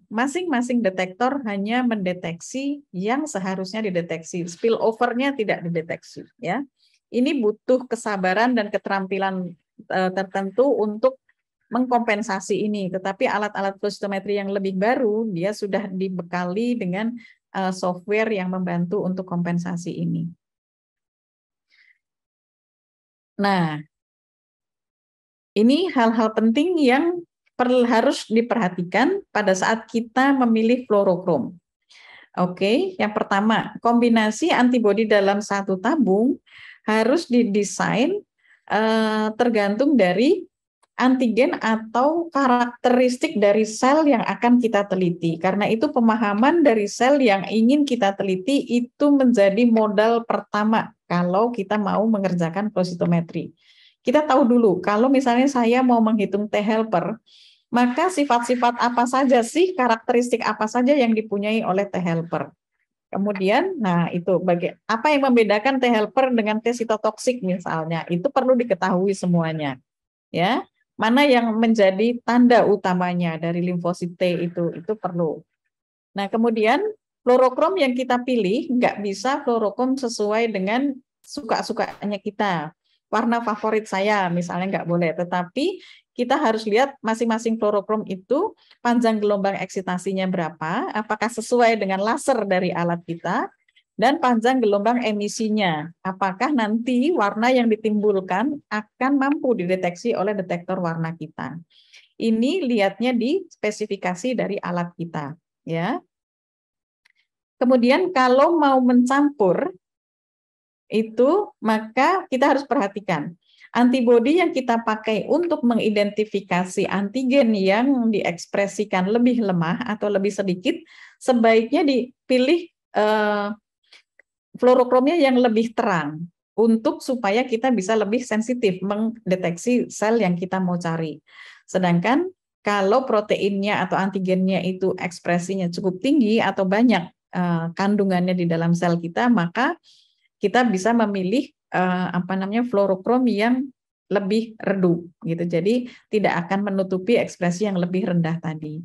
Speaker 1: masing-masing detektor hanya mendeteksi yang seharusnya dideteksi, spillover-nya tidak dideteksi. Ya, ini butuh kesabaran dan keterampilan tertentu untuk mengkompensasi ini. Tetapi alat-alat flow cytometry yang lebih baru, dia sudah dibekali dengan software yang membantu untuk kompensasi ini. Nah, ini hal-hal penting yang harus diperhatikan pada saat kita memilih fluorokrom. Oke, yang pertama, kombinasi antibodi dalam satu tabung harus didesain tergantung dari antigen atau karakteristik dari sel yang akan kita teliti. Karena itu pemahaman dari sel yang ingin kita teliti itu menjadi modal pertama kalau kita mau mengerjakan flow cytometry. Kita tahu dulu, kalau misalnya saya mau menghitung T helper, maka sifat-sifat apa saja sih, karakteristik apa saja yang dipunyai oleh T helper. Kemudian, nah itu apa yang membedakan T helper dengan T sitotoksik misalnya, itu perlu diketahui semuanya. Ya, mana yang menjadi tanda utamanya dari limfosit T itu perlu. Nah, kemudian fluorokrom yang kita pilih nggak bisa fluorokrom sesuai dengan suka-sukanya kita. Warna favorit saya misalnya nggak boleh, tetapi kita harus lihat masing-masing fluorokrom itu panjang gelombang eksitasinya berapa, apakah sesuai dengan laser dari alat kita, dan panjang gelombang emisinya. Apakah nanti warna yang ditimbulkan akan mampu dideteksi oleh detektor warna kita. Ini lihatnya di spesifikasi dari alat kita. Ya. Kemudian kalau mau mencampur, itu maka kita harus perhatikan antibodi yang kita pakai untuk mengidentifikasi antigen yang diekspresikan lebih lemah atau lebih sedikit, sebaiknya dipilih fluorokromnya yang lebih terang untuk supaya kita bisa lebih sensitif mendeteksi sel yang kita mau cari. Sedangkan kalau proteinnya atau antigennya itu ekspresinya cukup tinggi atau banyak kandungannya di dalam sel kita, maka kita bisa memilih fluorokrom yang lebih redup gitu. Jadi tidak akan menutupi ekspresi yang lebih rendah tadi.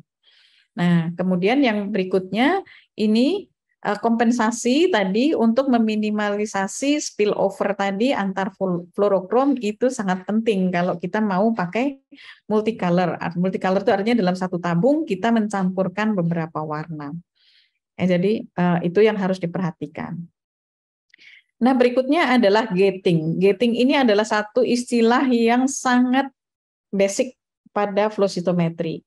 Speaker 1: Nah, kemudian yang berikutnya ini kompensasi tadi untuk meminimalisasi spillover tadi antar fluorokrom itu sangat penting kalau kita mau pakai multicolor. Multicolor itu artinya dalam satu tabung kita mencampurkan beberapa warna. Jadi itu yang harus diperhatikan. Nah, berikutnya adalah gating. Gating ini adalah satu istilah yang sangat basic pada flow cytometry.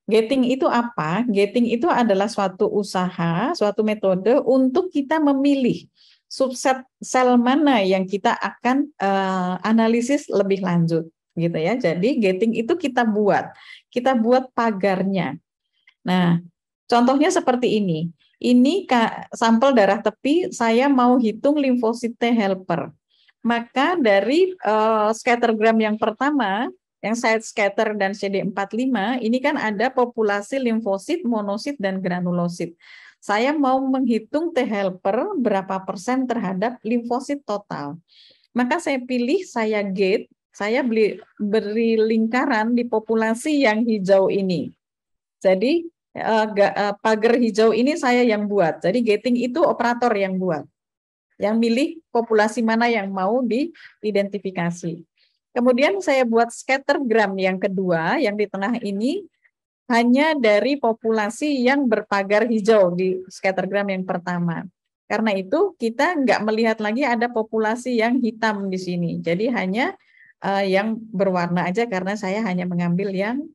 Speaker 1: Gating itu apa? Gating itu adalah suatu usaha, suatu metode untuk kita memilih subset sel mana yang kita akan analisis lebih lanjut, gitu ya. Jadi gating itu kita buat pagarnya. Nah, contohnya seperti ini. Ini sampel darah tepi, saya mau hitung limfosit T helper. Maka dari scattergram yang pertama, yang side scatter dan CD45, ini kan ada populasi limfosit, monosit, dan granulosit. Saya mau menghitung T helper berapa persen terhadap limfosit total. Maka saya pilih, saya gate, saya beri lingkaran di populasi yang hijau ini. Jadi pagar hijau ini saya yang buat. Jadi gating itu operator yang buat. Yang milih populasi mana yang mau diidentifikasi. Kemudian saya buat scattergram yang kedua, yang di tengah ini hanya dari populasi yang berpagar hijau di scattergram yang pertama. Karena itu kita nggak melihat lagi ada populasi yang hitam di sini. Jadi hanya yang berwarna aja karena saya hanya mengambil yang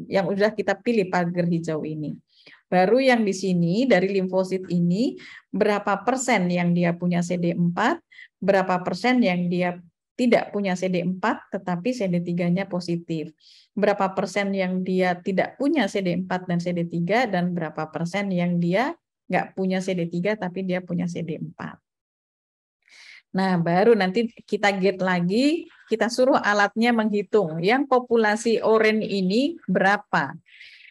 Speaker 1: sudah kita pilih pagar hijau ini. Baru yang di sini dari limfosit ini berapa persen yang dia punya CD4, berapa persen yang dia tidak punya CD4 tetapi CD3-nya positif. Berapa persen yang dia tidak punya CD4 dan CD3 dan berapa persen yang dia nggak punya CD3 tapi dia punya CD4. Nah, baru nanti kita gate lagi, kita suruh alatnya menghitung yang populasi oranye ini berapa.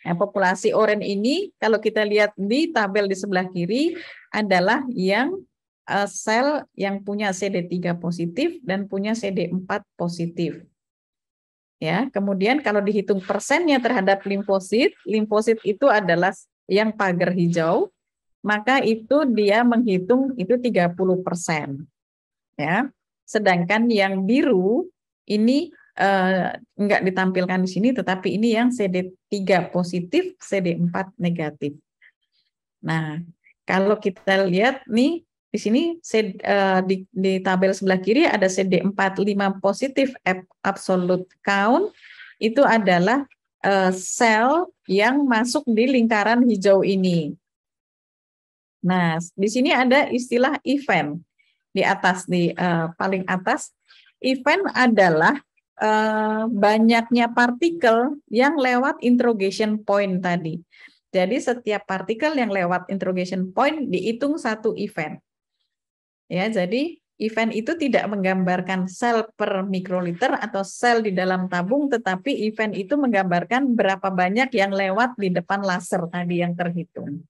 Speaker 1: Nah, populasi oranye ini kalau kita lihat di tabel di sebelah kiri adalah yang sel yang punya CD3 positif dan punya CD4 positif. Ya, kemudian kalau dihitung persennya terhadap limfosit, limfosit itu adalah yang pagar hijau, maka itu dia menghitung itu 30%. Ya. Sedangkan yang biru ini enggak ditampilkan di sini, tetapi ini yang CD3 positif, CD4 negatif. Nah, kalau kita lihat nih di sini di tabel sebelah kiri ada CD45 positif absolute count, itu adalah sel yang masuk di lingkaran hijau ini. Nah, di sini ada istilah event di atas, di paling atas. Event adalah banyaknya partikel yang lewat interrogation point tadi. Jadi setiap partikel yang lewat interrogation point dihitung satu event. Ya, jadi event itu tidak menggambarkan sel per mikroliter atau sel di dalam tabung, tetapi event itu menggambarkan berapa banyak yang lewat di depan laser tadi yang terhitung.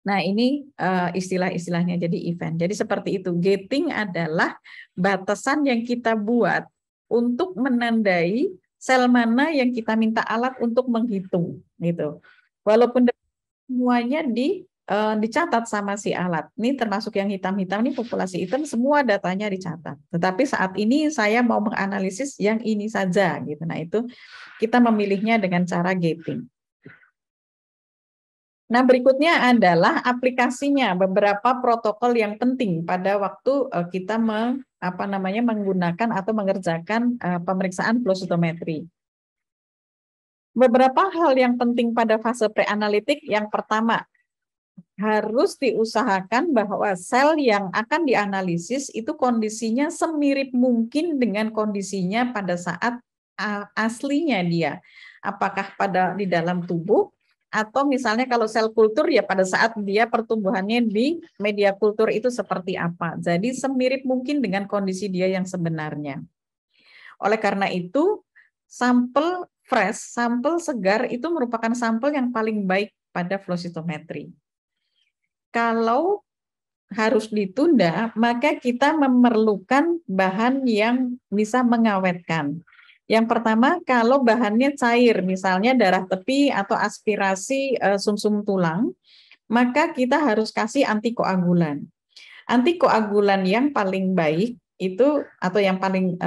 Speaker 1: Nah, ini istilah-istilahnya jadi event. Jadi seperti itu. Gating adalah batasan yang kita buat untuk menandai sel mana yang kita minta alat untuk menghitung, gitu. Walaupun semuanya dicatat sama si alat. Ini termasuk yang hitam-hitam, ini populasi hitam, semua datanya dicatat. Tetapi saat ini saya mau menganalisis yang ini saja, gitu. Nah, itu kita memilihnya dengan cara gating. Nah, berikutnya adalah aplikasinya, beberapa protokol yang penting pada waktu kita menggunakan atau mengerjakan pemeriksaan flow cytometry. Beberapa hal yang penting pada fase preanalitik, yang pertama, harus diusahakan bahwa sel yang akan dianalisis itu kondisinya semirip mungkin dengan kondisinya pada saat aslinya dia. Apakah di dalam tubuh, atau misalnya kalau sel kultur ya pada saat dia pertumbuhannya di media kultur itu seperti apa. Jadi semirip mungkin dengan kondisi dia yang sebenarnya. Oleh karena itu, sampel fresh, sampel segar itu merupakan sampel yang paling baik pada flow cytometry. Kalau harus ditunda, maka kita memerlukan bahan yang bisa mengawetkan. Yang pertama, kalau bahannya cair, misalnya darah tepi atau aspirasi sumsum tulang, maka kita harus kasih antikoagulan. Antikoagulan yang paling baik itu atau yang paling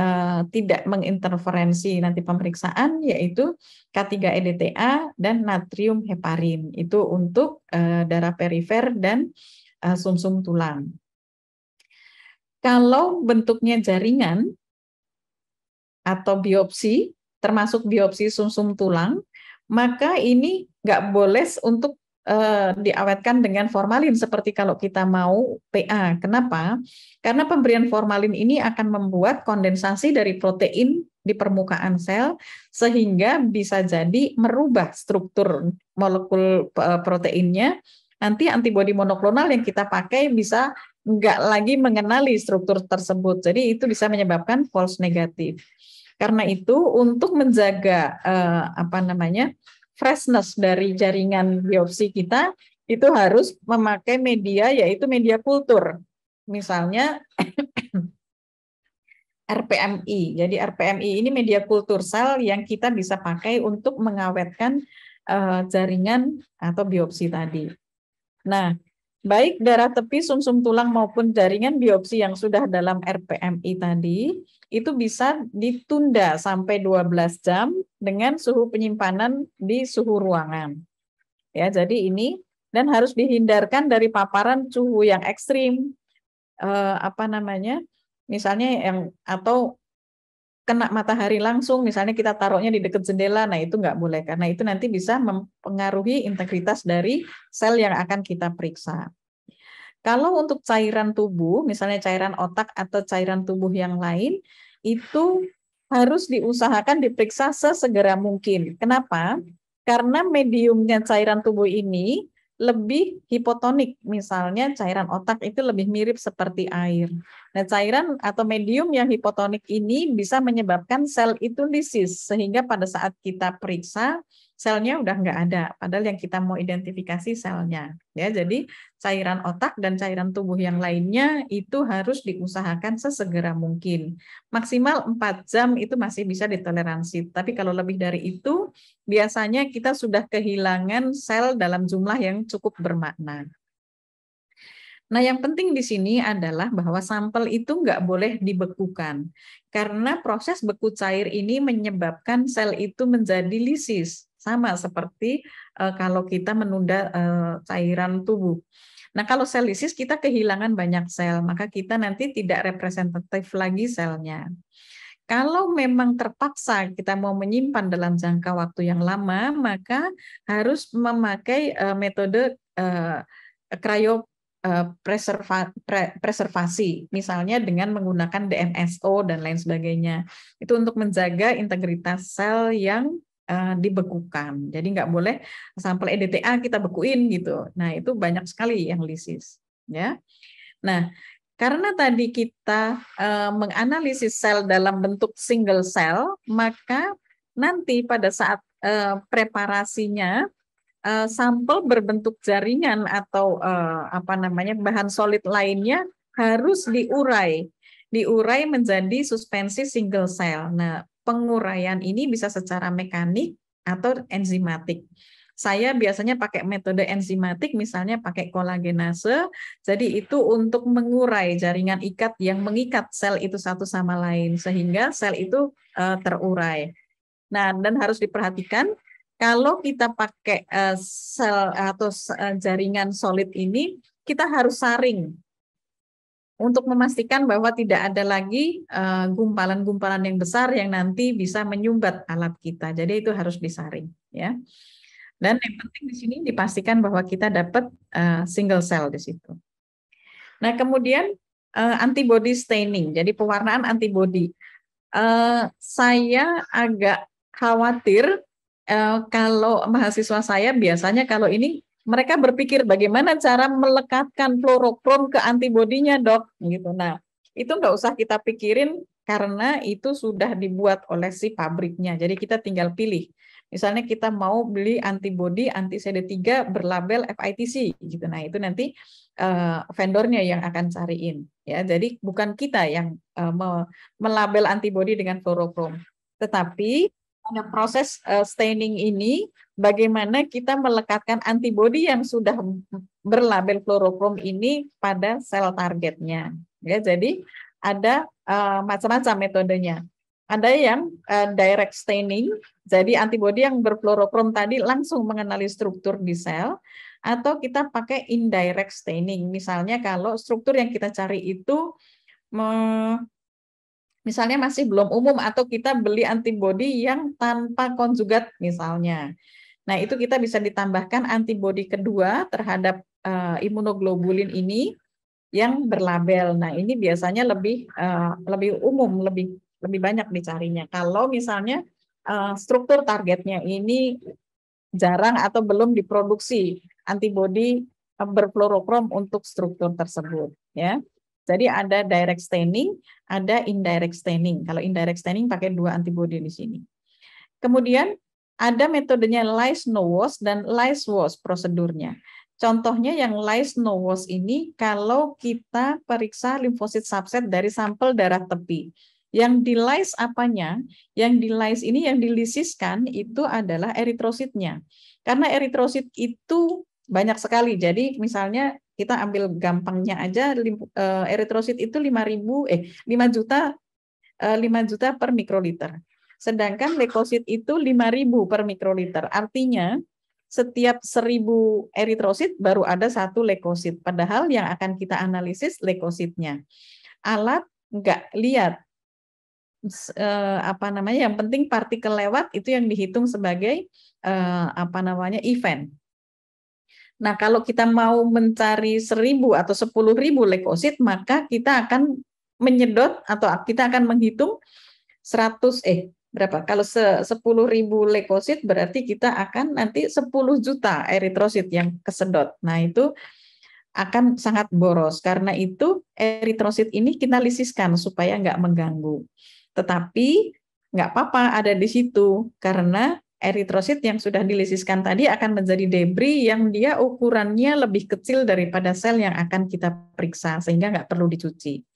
Speaker 1: tidak menginterferensi nanti pemeriksaan yaitu K3-EDTA dan natrium heparin. Itu untuk darah perifer dan sumsum tulang. Kalau bentuknya jaringan atau biopsi, termasuk biopsi sumsum tulang, maka ini nggak boleh untuk diawetkan dengan formalin seperti kalau kita mau PA. Kenapa? Karena pemberian formalin ini akan membuat kondensasi dari protein di permukaan sel sehingga bisa jadi merubah struktur molekul proteinnya. Nanti antibodi monoklonal yang kita pakai bisa nggak lagi mengenali struktur tersebut. Jadi itu bisa menyebabkan false negatif. Karena itu untuk menjaga freshness dari jaringan biopsi kita itu harus memakai media yaitu media kultur. Misalnya RPMI. Jadi RPMI ini media kultur sel yang kita bisa pakai untuk mengawetkan jaringan atau biopsi tadi. Nah, baik darah tepi, sumsum tulang maupun jaringan biopsi yang sudah dalam RPMI tadi, itu bisa ditunda sampai 12 jam dengan suhu penyimpanan di suhu ruangan. Ya, jadi ini dan harus dihindarkan dari paparan suhu yang ekstrim, misalnya atau kena matahari langsung, misalnya kita taruhnya di dekat jendela, nah itu nggak boleh karena itu nanti bisa mempengaruhi integritas dari sel yang akan kita periksa. Kalau untuk cairan tubuh, misalnya cairan otak atau cairan tubuh yang lain, itu harus diusahakan diperiksa sesegera mungkin. Kenapa? Karena mediumnya cairan tubuh ini lebih hipotonik. Misalnya cairan otak itu lebih mirip seperti air. Nah, cairan atau medium yang hipotonik ini bisa menyebabkan sel itu lisis, sehingga pada saat kita periksa selnya udah nggak ada, padahal yang kita mau identifikasi selnya. Ya, jadi cairan otak dan cairan tubuh yang lainnya itu harus diusahakan sesegera mungkin. Maksimal 4 jam itu masih bisa ditoleransi, tapi kalau lebih dari itu biasanya kita sudah kehilangan sel dalam jumlah yang cukup bermakna. Nah, yang penting di sini adalah bahwa sampel itu nggak boleh dibekukan, karena proses beku cair ini menyebabkan sel itu menjadi lisis, sama seperti kalau kita menunda cairan tubuh. Nah, kalau sel lisis kita kehilangan banyak sel, maka kita nanti tidak representatif lagi selnya. Kalau memang terpaksa kita mau menyimpan dalam jangka waktu yang lama, maka harus memakai metode preservasi, misalnya dengan menggunakan DMSO dan lain sebagainya. Itu untuk menjaga integritas sel yang dibekukan. Jadi nggak boleh sampel EDTA kita bekuin gitu. Nah, itu banyak sekali yang lisis. Ya. Nah, karena tadi kita menganalisis sel dalam bentuk single cell, maka nanti pada saat preparasinya sampel berbentuk jaringan atau bahan solid lainnya harus diurai menjadi suspensi single cell. Nah, penguraian ini bisa secara mekanik atau enzimatik. Saya biasanya pakai metode enzimatik, misalnya pakai kolagenase. Jadi itu untuk mengurai jaringan ikat yang mengikat sel itu satu sama lain sehingga sel itu terurai. Nah, dan harus diperhatikan kalau kita pakai sel atau jaringan solid ini, kita harus saring untuk memastikan bahwa tidak ada lagi gumpalan-gumpalan yang besar yang nanti bisa menyumbat alat kita. Jadi itu harus disaring, ya. Dan yang penting di sini dipastikan bahwa kita dapat single cell di situ. Nah, kemudian antibody staining, jadi pewarnaan antibody. Saya agak khawatir kalau mahasiswa saya biasanya kalau ini mereka berpikir bagaimana cara melekatkan fluorokrom ke antibodinya, Dok, gitu. Nah, itu nggak usah kita pikirin karena itu sudah dibuat oleh si pabriknya. Jadi kita tinggal pilih. Misalnya kita mau beli antibodi anti CD3 berlabel FITC gitu. Nah, itu nanti vendornya yang akan cariin ya. Jadi bukan kita yang melabel antibodi dengan fluorokrom. Tetapi pada proses staining ini bagaimana kita melekatkan antibodi yang sudah berlabel fluorokrom ini pada sel targetnya. Ya, jadi ada macam-macam metodenya. Ada yang direct staining, jadi antibodi yang berfluorokrom tadi langsung mengenali struktur di sel, atau kita pakai indirect staining. Misalnya kalau struktur yang kita cari itu misalnya masih belum umum atau kita beli antibodi yang tanpa konjugat misalnya. Nah, itu kita bisa ditambahkan antibodi kedua terhadap imunoglobulin ini yang berlabel. Nah, ini biasanya lebih umum, lebih banyak dicarinya. Kalau misalnya struktur targetnya ini jarang atau belum diproduksi antibodi berfluorokrom untuk struktur tersebut, ya. Jadi ada direct staining, ada indirect staining. Kalau indirect staining pakai dua antibodi di sini. Kemudian ada metodenya lyse no wash dan lyse wash prosedurnya. Contohnya yang lyse no wash ini kalau kita periksa limfosit subset dari sampel darah tepi. Yang di lyse apanya? Yang di lyse ini yang dilisiskan itu adalah eritrositnya. Karena eritrosit itu banyak sekali. Jadi misalnya kita ambil gampangnya aja eritrosit itu 5 juta per mikroliter. Sedangkan leukosit itu 5.000 per mikroliter. Artinya setiap 1.000 eritrosit baru ada 1 leukosit. Padahal yang akan kita analisis leukositnya. Alat nggak lihat yang penting partikel lewat itu yang dihitung sebagai event. Nah, kalau kita mau mencari 1.000 atau 10.000 leukosit, maka kita akan menyedot atau kita akan menghitung berapa? Kalau 10.000 leukosit berarti kita akan nanti 10 juta eritrosit yang kesedot. Nah, itu akan sangat boros. Karena itu eritrosit ini kita lisiskan supaya nggak mengganggu. Tetapi nggak apa-apa ada di situ karena eritrosit yang sudah dilisiskan tadi akan menjadi debris yang dia ukurannya lebih kecil daripada sel yang akan kita periksa sehingga nggak perlu dicuci.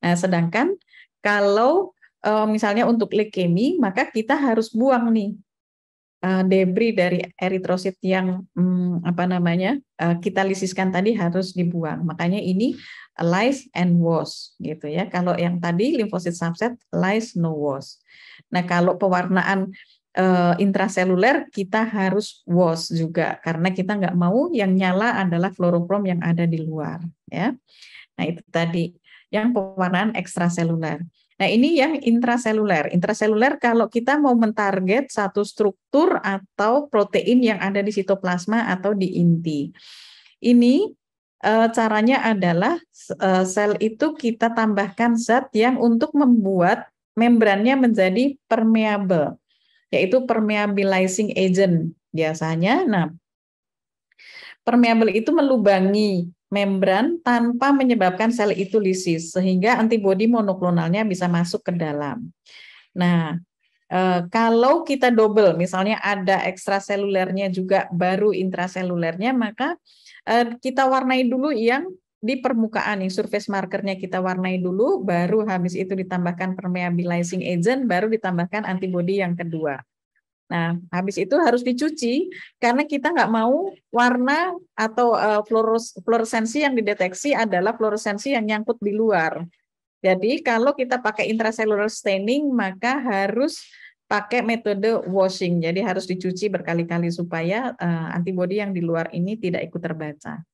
Speaker 1: Nah, sedangkan kalau misalnya untuk leukemi maka kita harus buang nih debris dari eritrosit yang kita lisiskan tadi harus dibuang. Makanya ini lyse and wash gitu ya. Kalau yang tadi limfosit subset lyse no wash. Nah, kalau pewarnaan intraseluler kita harus wash juga karena kita nggak mau yang nyala adalah fluorokrom yang ada di luar ya. Nah, itu tadi yang pewarnaan ekstraseluler. Nah, ini yang intraseluler. Intraseluler kalau kita mau mentarget satu struktur atau protein yang ada di sitoplasma atau di inti. Ini caranya adalah sel itu kita tambahkan zat yang untuk membuat membrannya menjadi permeable, yaitu permeabilizing agent biasanya. Nah, permeable itu melubangi membran tanpa menyebabkan sel itu lisis, sehingga antibodi monoklonalnya bisa masuk ke dalam. Nah, kalau kita double, misalnya ada ekstraselulernya juga baru intraselulernya, maka kita warnai dulu yang di permukaan, yang surface markernya kita warnai dulu, baru habis itu ditambahkan permeabilizing agent, baru ditambahkan antibodi yang kedua. Nah, habis itu harus dicuci karena kita nggak mau warna atau fluoresensi yang dideteksi adalah fluoresensi yang nyangkut di luar. Jadi kalau kita pakai intracellular staining maka harus pakai metode washing. Jadi harus dicuci berkali-kali supaya antibodi yang di luar ini tidak ikut terbaca.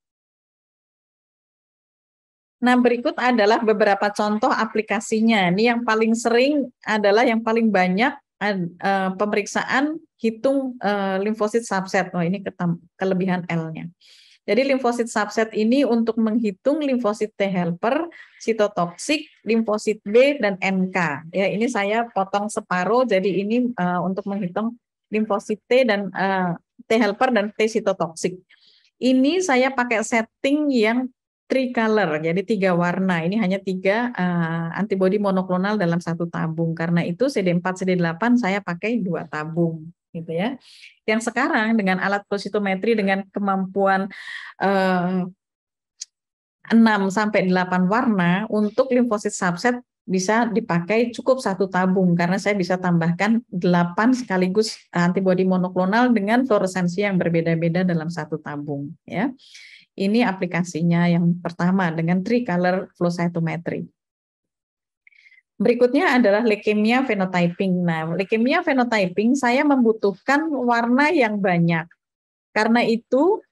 Speaker 1: Nah, berikut adalah beberapa contoh aplikasinya. Ini yang paling sering adalah yang paling banyak pemeriksaan hitung limfosit subset. Oh, ini kelebihan L-nya. Jadi limfosit subset ini untuk menghitung limfosit T helper, sitotoksik, limfosit B dan NK. Ya, ini saya potong separuh. Jadi ini untuk menghitung limfosit T dan T helper dan T sitotoksik. Ini saya pakai setting yang tricolor, jadi 3 warna. Ini hanya 3 antibodi monoklonal dalam satu tabung. Karena itu CD4, CD8 saya pakai 2 tabung, gitu ya. Yang sekarang dengan alat flow cytometry dengan kemampuan 6 sampai 8 warna untuk limfosit subset bisa dipakai cukup 1 tabung karena saya bisa tambahkan 8 sekaligus antibodi monoklonal dengan fluoresensi yang berbeda-beda dalam 1 tabung ya. Ini aplikasinya yang pertama dengan tricolor flow cytometry. Berikutnya adalah leukemia phenotyping. Nah, leukemia phenotyping saya membutuhkan warna yang banyak. Karena itu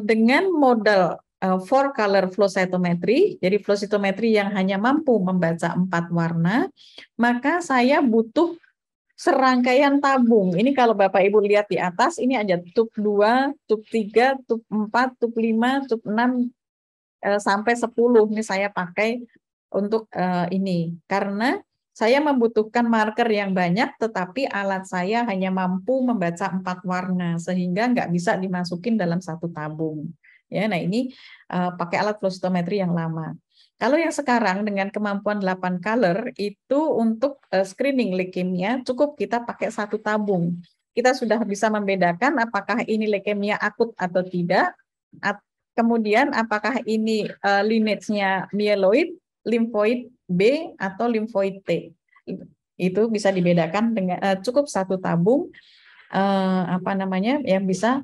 Speaker 1: dengan model 4-color flow cytometry, jadi flow cytometry yang hanya mampu membaca 4 warna, maka saya butuh serangkaian tabung. Ini kalau Bapak Ibu lihat di atas, ini ada tub 2, tub 3, tub 4, tub 5, tub 6, sampai 10. Ini saya pakai untuk ini. Karena saya membutuhkan marker yang banyak, tetapi alat saya hanya mampu membaca 4 warna, sehingga nggak bisa dimasukin dalam 1 tabung. Ya, nah ini pakai alat flow cytometry yang lama. Kalau yang sekarang dengan kemampuan 8 color itu untuk screening leukemia cukup kita pakai 1 tabung. Kita sudah bisa membedakan apakah ini leukemia akut atau tidak. Kemudian apakah ini lineage-nya myeloid, limfoid B atau limfoid T. Itu bisa dibedakan dengan cukup 1 tabung yang bisa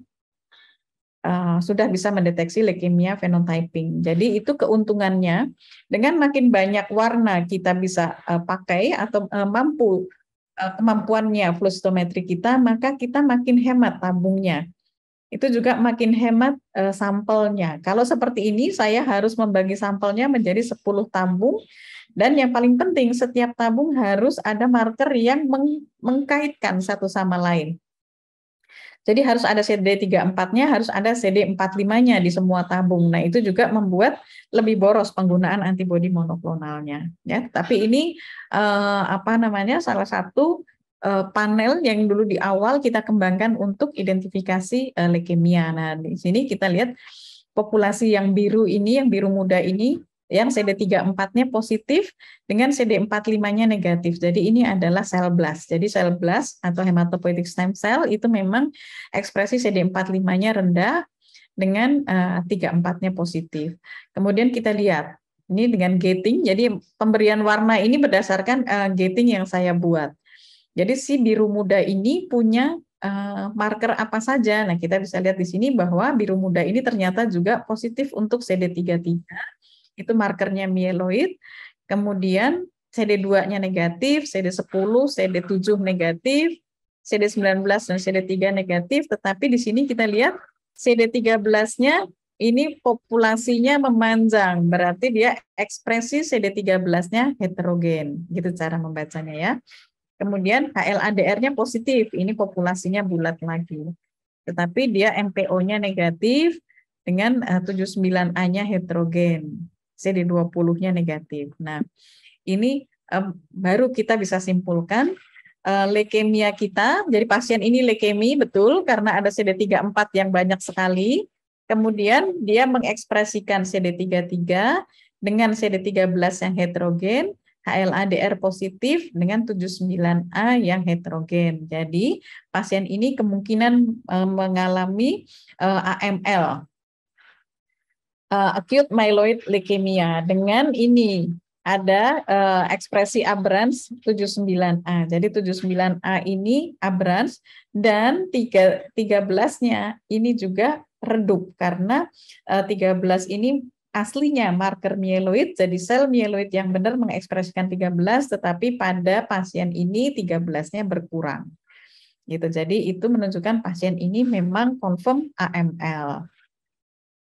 Speaker 1: sudah bisa mendeteksi leukemia phenotyping. Jadi itu keuntungannya dengan makin banyak warna kita bisa pakai atau mampu kemampuannya flow cytometry kita, maka kita makin hemat tabungnya. Itu juga makin hemat sampelnya. Kalau seperti ini saya harus membagi sampelnya menjadi 10 tabung dan yang paling penting setiap tabung harus ada marker yang mengkaitkan satu sama lain. Jadi harus ada CD34-nya, harus ada CD45-nya di semua tabung. Nah, itu juga membuat lebih boros penggunaan antibodi monoklonalnya. Ya, tapi ini salah satu panel yang dulu di awal kita kembangkan untuk identifikasi leukemia. Nah, di sini kita lihat populasi yang biru ini, yang biru muda ini, yang CD34-nya positif dengan CD45-nya negatif. Jadi ini adalah sel blast. Jadi sel blast atau hematopoietic stem cell itu memang ekspresi CD45-nya rendah dengan 34-nya positif. Kemudian kita lihat ini dengan gating. Jadi pemberian warna ini berdasarkan gating yang saya buat. Jadi si biru muda ini punya marker apa saja. Nah, kita bisa lihat di sini bahwa biru muda ini ternyata juga positif untuk CD33. Itu markernya mieloid. Kemudian CD2-nya negatif, CD10, CD7 negatif, CD19 dan CD3 negatif, tetapi di sini kita lihat CD13-nya ini populasinya memanjang, berarti dia ekspresi CD13-nya heterogen. Gitu cara membacanya ya. Kemudian HLA-DR-nya positif, ini populasinya bulat lagi. Tetapi dia MPO-nya negatif dengan 79A-nya heterogen, CD20-nya negatif. Nah, ini baru kita bisa simpulkan leukemia kita. Jadi pasien ini leukemi betul karena ada CD34 yang banyak sekali. Kemudian dia mengekspresikan CD33 dengan CD13 yang heterogen, HLA-DR positif dengan 79A yang heterogen. Jadi pasien ini kemungkinan mengalami AML, acute myeloid leukemia, dengan ini ada ekspresi aberrans 79A. Jadi 79A ini aberrans dan 13-nya ini juga redup karena 13 ini aslinya marker mieloid, jadi sel mieloid yang benar mengekspresikan 13, tetapi pada pasien ini 13-nya berkurang. Gitu. Jadi itu menunjukkan pasien ini memang confirm AML.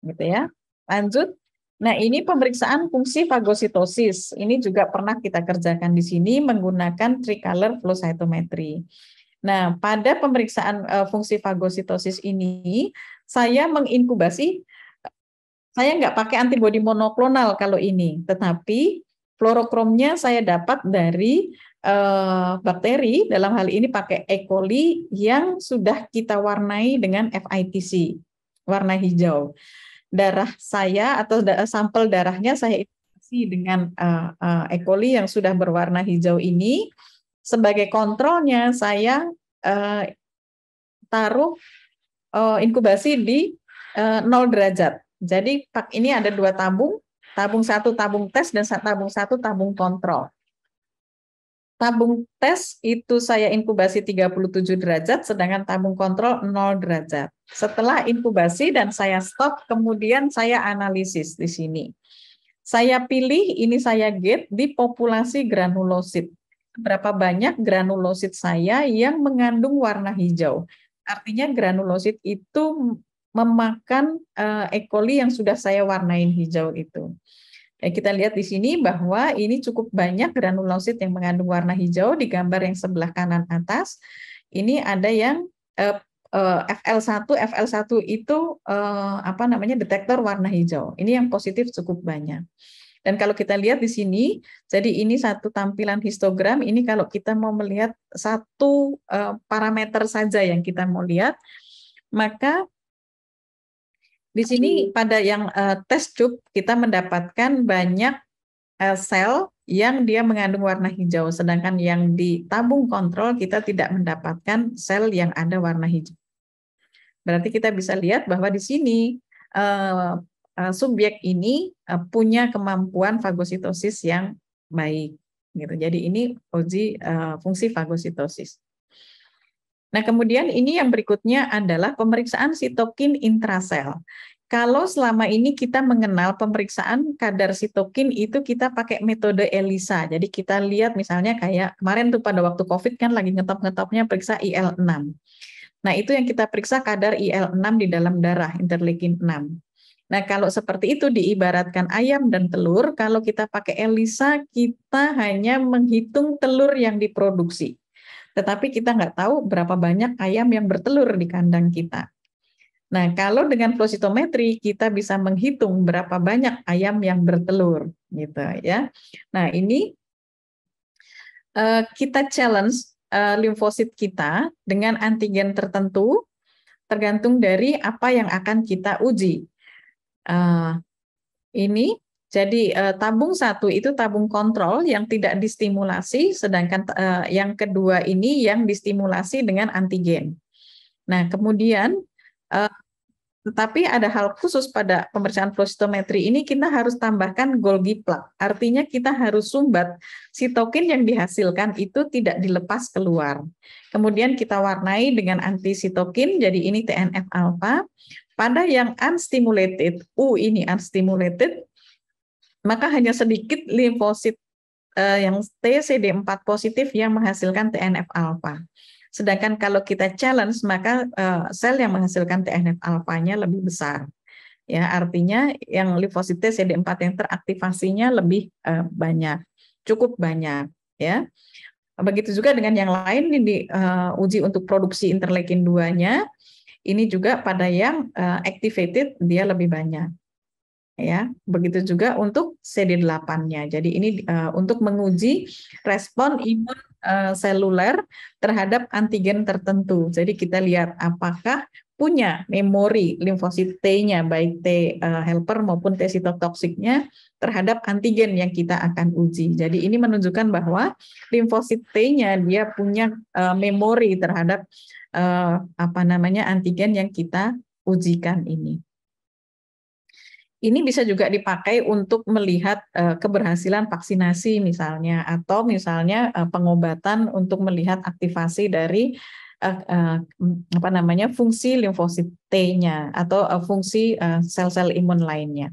Speaker 1: Gitu ya. Lanjut. Nah, ini pemeriksaan fungsi fagositosis. Ini juga pernah kita kerjakan di sini menggunakan tricolor flow cytometry. Nah, pada pemeriksaan fungsi fagositosis ini, saya menginkubasi. Saya nggak pakai antibodi monoklonal kalau ini, tetapi fluorokromnya saya dapat dari bakteri, dalam hal ini pakai E. coli yang sudah kita warnai dengan FITC, warna hijau. Darah saya atau sampel darahnya saya isi dengan E. coli yang sudah berwarna hijau ini. Sebagai kontrolnya saya taruh inkubasi di 0 derajat. Jadi ini ada 2 tabung, tabung 1 tabung tes dan tabung 1 tabung kontrol. Tabung tes itu saya inkubasi 37 derajat, sedangkan tabung kontrol 0 derajat. Setelah inkubasi dan saya stop, kemudian saya analisis di sini. Saya pilih, ini saya gate di populasi granulosit. Berapa banyak granulosit saya yang mengandung warna hijau. Artinya granulosit itu memakan E. coli yang sudah saya warnain hijau itu. Kita lihat di sini bahwa ini cukup banyak granulosit yang mengandung warna hijau. Di gambar yang sebelah kanan atas, ini ada yang FL1 itu detektor warna hijau. Ini yang positif cukup banyak. Dan kalau kita lihat di sini, jadi ini satu tampilan histogram. Ini kalau kita mau melihat satu parameter saja yang kita mau lihat, maka di sini pada yang test tube kita mendapatkan banyak sel yang dia mengandung warna hijau, sedangkan yang di tabung kontrol kita tidak mendapatkan sel yang ada warna hijau. Berarti kita bisa lihat bahwa di sini subjek ini punya kemampuan fagositosis yang baik. Gitu. Jadi ini uji fungsi fagositosis. Nah, kemudian ini yang berikutnya adalah pemeriksaan sitokin intrasel. Kalau selama ini kita mengenal pemeriksaan kadar sitokin itu kita pakai metode ELISA. Jadi kita lihat misalnya kayak kemarin tuh pada waktu COVID kan lagi ngetop-ngetopnya periksa IL-6. Nah, itu yang kita periksa kadar IL-6 di dalam darah, interleukin 6. Nah, kalau seperti itu diibaratkan ayam dan telur, kalau kita pakai ELISA kita hanya menghitung telur yang diproduksi. Tetapi kita nggak tahu berapa banyak ayam yang bertelur di kandang kita. Nah, kalau dengan flow cytometry kita bisa menghitung berapa banyak ayam yang bertelur, gitu ya. Nah, ini kita challenge limfosit kita dengan antigen tertentu tergantung dari apa yang akan kita uji. Ini jadi tabung 1 itu tabung kontrol yang tidak distimulasi, sedangkan yang kedua ini yang distimulasi dengan antigen. Nah, kemudian tetapi ada hal khusus pada pemeriksaan flow cytometry ini, kita harus tambahkan Golgi plug. Artinya kita harus sumbat sitokin yang dihasilkan itu tidak dilepas keluar. Kemudian kita warnai dengan anti-sitokin, jadi ini TNF alpha. Pada yang unstimulated, ini unstimulated, maka hanya sedikit limfosit yang TCD4 positif yang menghasilkan TNF alpha. Sedangkan kalau kita challenge, maka sel yang menghasilkan TNF alpha-nya lebih besar. Ya, artinya yang limfosit CD4 yang teraktivasinya lebih banyak, cukup banyak. Ya, begitu juga dengan yang lain ini diuji untuk produksi interleukin 2-nya. Ini juga pada yang activated dia lebih banyak. Ya, begitu juga untuk CD8-nya. Jadi ini untuk menguji respon imun seluler terhadap antigen tertentu. Jadi kita lihat apakah punya memori limfosit T-nya, baik T helper maupun T sitotoksiknya terhadap antigen yang kita akan uji. Jadi ini menunjukkan bahwa limfosit T-nya dia punya memori terhadap antigen yang kita ujikan ini. Ini bisa juga dipakai untuk melihat keberhasilan vaksinasi misalnya, atau misalnya pengobatan untuk melihat aktivasi dari fungsi limfosit T-nya atau fungsi sel-sel imun lainnya.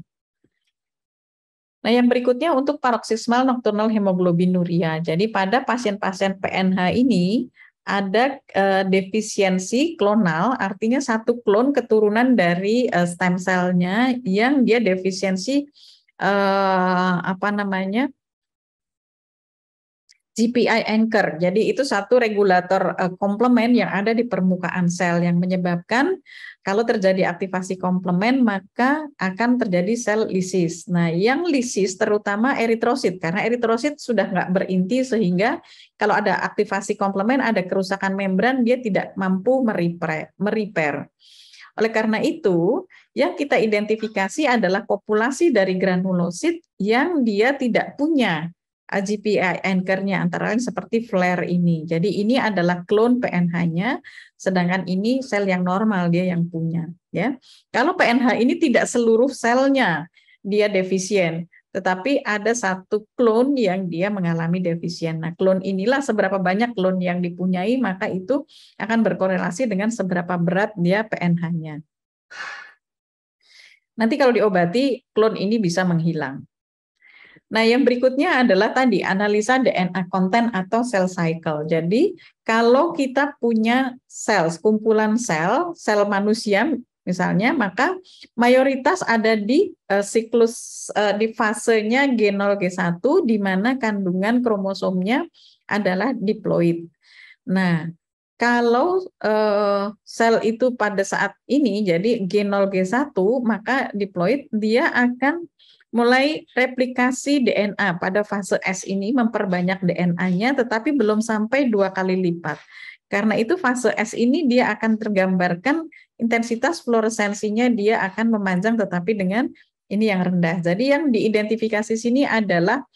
Speaker 1: Nah, yang berikutnya untuk paroxysmal nocturnal hemoglobinuria. Jadi pada pasien-pasien PNH ini ada defisiensi klonal, artinya satu klon keturunan dari stem cell-nya yang dia defisiensi GPI anchor. Jadi itu satu regulator komplement yang ada di permukaan sel yang menyebabkan kalau terjadi aktivasi komplement maka akan terjadi sel lisis. Nah, yang lisis terutama eritrosit, karena eritrosit sudah nggak berinti sehingga kalau ada aktivasi komplement, ada kerusakan membran, dia tidak mampu merepair. Oleh karena itu, yang kita identifikasi adalah populasi dari granulosit yang dia tidak punya GPI anchor-nya, antara lain seperti flare ini. Jadi ini adalah klon PNH-nya, sedangkan ini sel yang normal dia yang punya. Ya, kalau PNH ini tidak seluruh selnya dia defisien, tetapi ada satu klon yang dia mengalami defisien. Nah, klon inilah seberapa banyak klon yang dipunyai, maka itu akan berkorelasi dengan seberapa berat dia PNH-nya. Nanti kalau diobati, klon ini bisa menghilang. Nah, yang berikutnya adalah tadi analisa DNA konten atau cell cycle. Jadi, kalau kita punya kumpulan sel manusia misalnya, maka mayoritas ada di siklus di fasenya G0 G1 di mana kandungan kromosomnya adalah diploid. Nah, kalau sel itu pada saat ini jadi G0 G1, maka diploid dia akan mulai replikasi DNA pada fase S ini, memperbanyak DNA-nya, tetapi belum sampai 2 kali lipat. Karena itu fase S ini dia akan tergambarkan intensitas fluoresensinya dia akan memanjang, tetapi dengan ini yang rendah. Jadi yang diidentifikasi sini adalah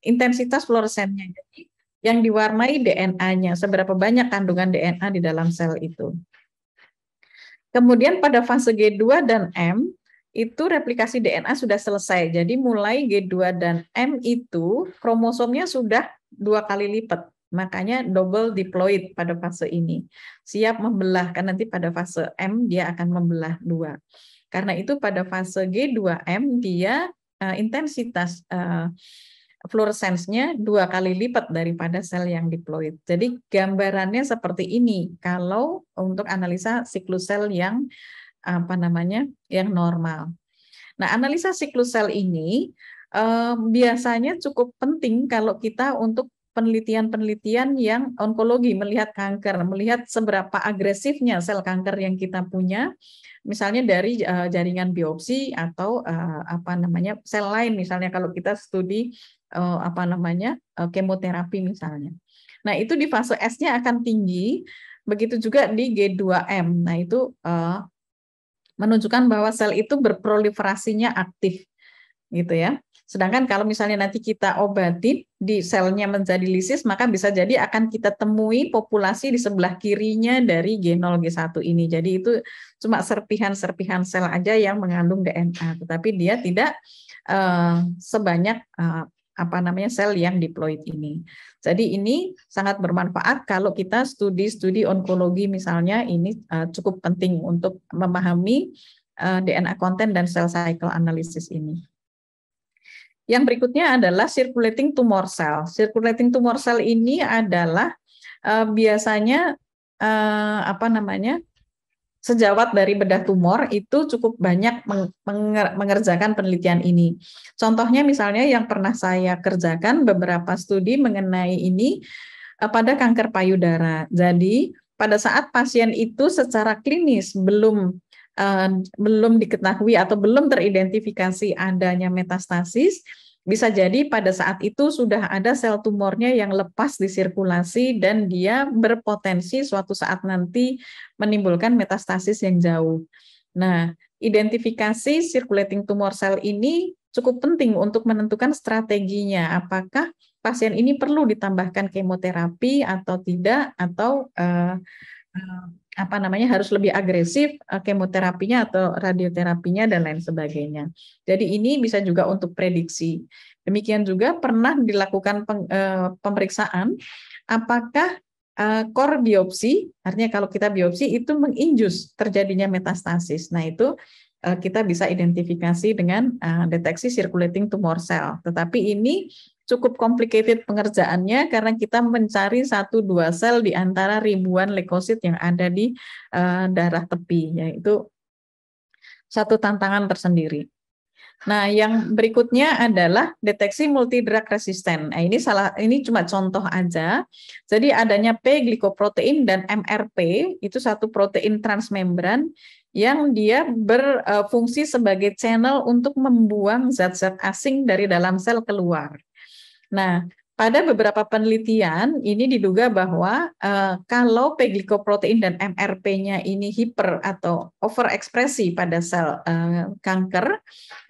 Speaker 1: intensitas fluoresennya. Jadi yang diwarnai DNA-nya, seberapa banyak kandungan DNA di dalam sel itu. Kemudian pada fase G2 dan M, itu replikasi DNA sudah selesai. Jadi mulai G2 dan M itu kromosomnya sudah 2 kali lipat. Makanya double diploid pada fase ini. Siap membelah, kan nanti pada fase M dia akan membelah 2. Karena itu pada fase G2M dia intensitas fluoresensnya 2 kali lipat daripada sel yang diploid. Jadi gambarannya seperti ini kalau untuk analisa siklus sel yang yang normal. Nah, analisa siklus sel ini biasanya cukup penting kalau kita untuk penelitian-penelitian yang onkologi, melihat kanker, melihat seberapa agresifnya sel kanker yang kita punya, misalnya dari jaringan biopsi atau sel lain, misalnya kalau kita studi kemoterapi misalnya. Nah, itu di fase S-nya akan tinggi, begitu juga di G2M. Nah, itu menunjukkan bahwa sel itu berproliferasinya aktif, gitu ya. Sedangkan kalau misalnya nanti kita obati di selnya menjadi lisis, maka bisa jadi akan kita temui populasi di sebelah kirinya dari G0, G1 ini. Jadi itu cuma serpihan-serpihan sel aja yang mengandung DNA, tetapi dia tidak sebanyak sel yang diploid ini. Jadi ini sangat bermanfaat kalau kita studi onkologi misalnya, ini cukup penting untuk memahami DNA konten dan cell cycle analysis ini. Yang berikutnya adalah circulating tumor cell. Circulating tumor cell ini adalah biasanya sejawat dari bedah tumor itu cukup banyak mengerjakan penelitian ini. Contohnya misalnya yang pernah saya kerjakan beberapa studi mengenai ini pada kanker payudara. Jadi pada saat pasien itu secara klinis belum diketahui atau belum teridentifikasi adanya metastasis, bisa jadi pada saat itu sudah ada sel tumornya yang lepas di sirkulasi dan dia berpotensi suatu saat nanti menimbulkan metastasis yang jauh. Nah, identifikasi circulating tumor cell ini cukup penting untuk menentukan strateginya, apakah pasien ini perlu ditambahkan kemoterapi atau tidak, atau harus lebih agresif kemoterapinya atau radioterapinya dan lain sebagainya. Jadi ini bisa juga untuk prediksi. Demikian juga pernah dilakukan pemeriksaan apakah core biopsi, artinya kalau kita biopsi itu menginjus terjadinya metastasis. Nah, itu kita bisa identifikasi dengan deteksi circulating tumor cell. Tetapi ini cukup complicated pengerjaannya karena kita mencari 1-2 sel di antara ribuan leukosit yang ada di darah tepi, yaitu satu tantangan tersendiri. Nah, yang berikutnya adalah deteksi multidrug resisten. Nah, ini cuma contoh aja. Jadi adanya P-glikoprotein dan MRP, itu satu protein transmembran yang dia berfungsi sebagai channel untuk membuang zat-zat asing dari dalam sel keluar. Nah, pada beberapa penelitian ini diduga bahwa kalau P-glikoprotein dan MRP-nya ini hiper atau overekspresi pada sel kanker,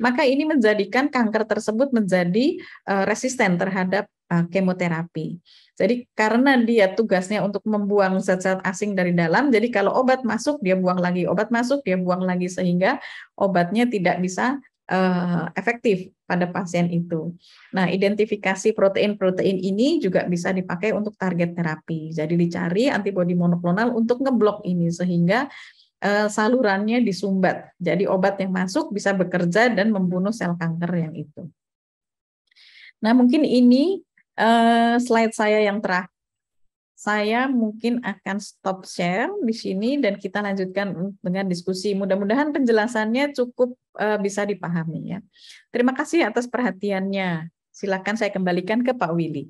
Speaker 1: maka ini menjadikan kanker tersebut menjadi resisten terhadap kemoterapi. Jadi karena dia tugasnya untuk membuang zat-zat asing dari dalam, jadi kalau obat masuk dia buang lagi, obat masuk dia buang lagi, sehingga obatnya tidak bisa efektif pada pasien itu. Nah, identifikasi protein-protein ini juga bisa dipakai untuk target terapi. Jadi dicari antibodi monoklonal untuk ngeblok ini sehingga salurannya disumbat. Jadi obat yang masuk bisa bekerja dan membunuh sel kanker yang itu. Nah, mungkin ini slide saya yang terakhir. Saya mungkin akan stop share di sini dan kita lanjutkan dengan diskusi. Mudah-mudahan penjelasannya cukup bisa dipahami ya. Terima kasih atas perhatiannya. Silakan saya kembalikan ke Pak Willy.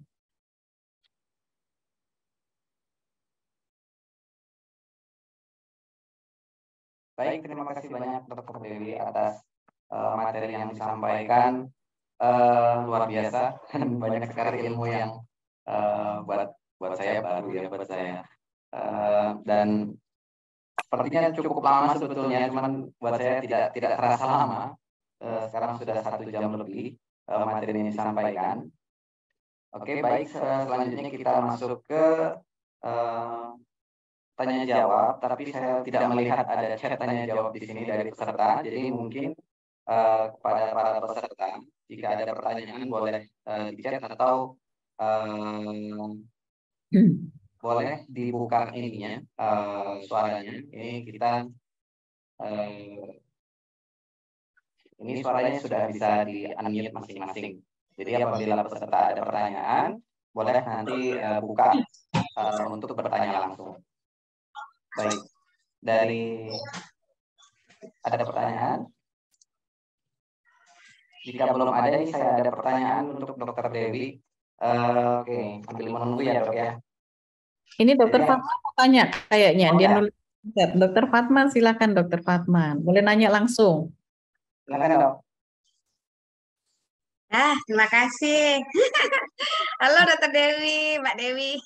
Speaker 2: Baik, terima kasih banyak Dr. Dewi atas materi yang disampaikan. Luar biasa dan banyak sekali ilmu yang buat saya baru ya, buat saya. Dan sepertinya cukup lama sebetulnya, cuman buat saya tidak terasa lama. Sekarang sudah 1 jam lebih materi ini disampaikan. Oke, baik, selanjutnya kita masuk ke tanya jawab, tapi saya tidak melihat ada chat tanya jawab di sini dari peserta. Jadi mungkin kepada para peserta, jika ada pertanyaan boleh di chat atau boleh dibuka ininya suaranya. Ini kita ini suaranya sudah bisa di-unmute masing-masing. Jadi apabila peserta ada pertanyaan, boleh nanti buka untuk bertanya langsung. Baik, ada pertanyaan? Jika belum ada, ini saya ada pertanyaan untuk Dr. Dewi. Oke, sambil menunggu ya Dok ya.
Speaker 1: Ini Dr. Fatma mau tanya kayaknya. Dia nulis. Dr. Fatma, silakan Dr. Fatma. Boleh nanya langsung.
Speaker 2: Silakan Dok.
Speaker 3: Terima kasih. Halo Dokter Dewi, Mbak Dewi.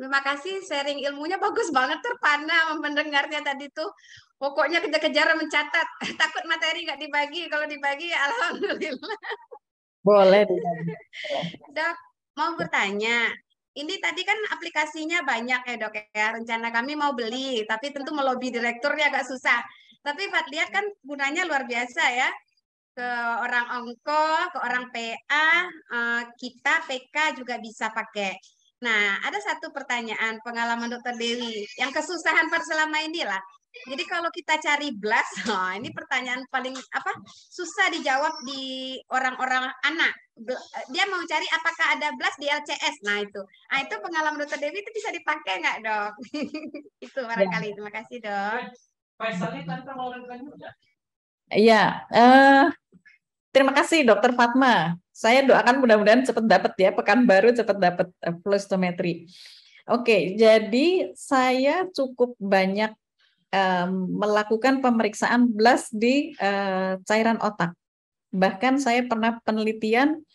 Speaker 3: Terima kasih sharing ilmunya bagus banget terpana mendengarnya tadi tuh. Pokoknya kejar-kejar mencatat. Takut materi nggak dibagi. Kalau dibagi ya alhamdulillah.
Speaker 1: Boleh.
Speaker 3: Dok, mau bertanya. Ini tadi kan aplikasinya banyak ya dok ya. Rencana kami mau beli, tapi tentu melobi direkturnya agak susah. Tapi Pak lihat kan gunanya luar biasa ya. Ke orang ongko, ke orang PA, kita PK juga bisa pakai. Nah, ada satu pertanyaan pengalaman Dokter Dewi yang kesusahan selama ini lah. Jadi kalau kita cari blast, ini pertanyaan paling susah dijawab di orang-orang anak. Dia mau cari apakah ada blast di LCS. Nah itu pengalaman Dokter Dewi itu bisa dipakai nggak dok? Itu barangkali. Terima kasih dok.
Speaker 1: Iya, terima kasih Dokter Fatma. Saya doakan mudah-mudahan cepat dapat ya, Pekanbaru cepat dapat flow cytometry. Oke, jadi saya cukup banyak melakukan pemeriksaan blast di cairan otak. Bahkan saya pernah penelitian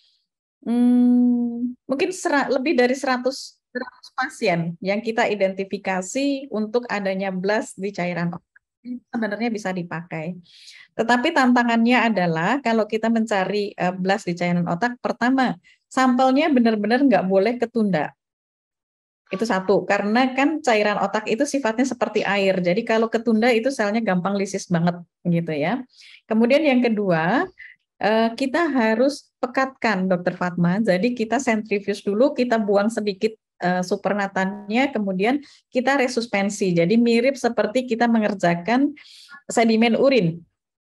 Speaker 1: mungkin lebih dari 100 pasien yang kita identifikasi untuk adanya blast di cairan otak. Sebenarnya bisa dipakai. Tetapi tantangannya adalah kalau kita mencari blast di cairan otak, pertama, sampelnya benar-benar nggak boleh ketunda. Itu satu, karena kan cairan otak itu sifatnya seperti air. Jadi kalau ketunda itu selnya gampang lisis banget gitu ya. Kemudian yang kedua, kita harus pekatkan Dokter Fatma. Jadi kita sentrifuge dulu, kita buang sedikit supernatannya, kemudian kita resuspensi. Jadi mirip seperti kita mengerjakan sedimen urin.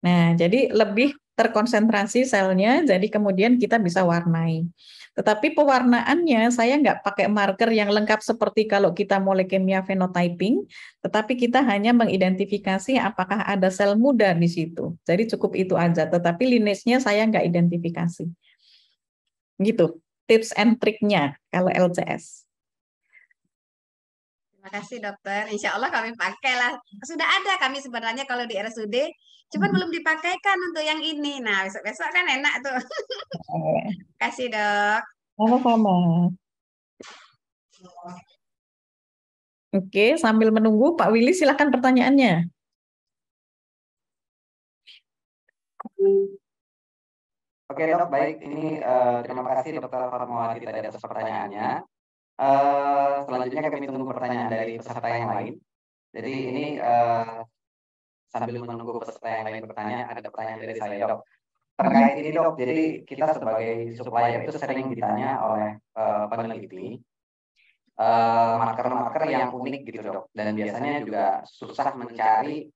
Speaker 1: Nah, jadi lebih terkonsentrasi selnya, jadi kemudian kita bisa warnai. Tetapi pewarnaannya saya nggak pakai marker yang lengkap seperti kalau kita mau leukemia phenotyping, tetapi kita hanya mengidentifikasi apakah ada sel muda di situ. Jadi cukup itu aja, tetapi lineage-nya saya nggak identifikasi. Gitu, tips and trick-nya kalau LCS.
Speaker 3: Terima kasih dokter. Insya Allah kami pakai lah. Sudah ada kami sebenarnya kalau di RSUD, cuman belum dipakaikan untuk yang ini. Nah besok-besok kan enak tuh. Terima kasih dok.
Speaker 1: Sama-sama. Oke, sambil menunggu Pak Willy silakan pertanyaannya.
Speaker 2: Oke dok, baik. Ini terima kasih Dokter Fatmawati tadi atas pertanyaannya. Selanjutnya kami tunggu pertanyaan dari peserta yang lain. Jadi ini sambil menunggu peserta yang lain bertanya, ada pertanyaan dari saya dok. Terkait ini dok, jadi kita sebagai supplier itu sering ditanya oleh peneliti marker-marker yang unik gitu dok, dan biasanya juga susah mencari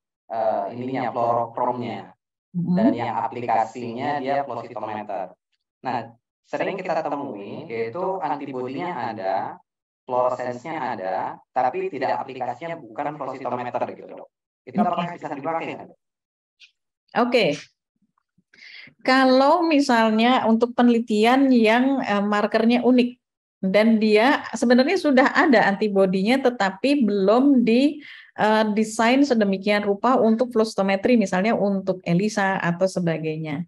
Speaker 2: ininya fluorochrome-nya, dan yang aplikasinya dia flow cytometer. Nah, sering kita temui yaitu antibodinya ada, fluorescence-nya ada, tapi tidak aplikasinya bukan flow cytometer gitu dok. Itu apakah bisa dipakai?
Speaker 1: Oke. Kalau misalnya untuk penelitian yang markernya unik dan dia sebenarnya sudah ada antibodinya tetapi belum desain sedemikian rupa untuk flow cytometry misalnya untuk ELISA atau sebagainya.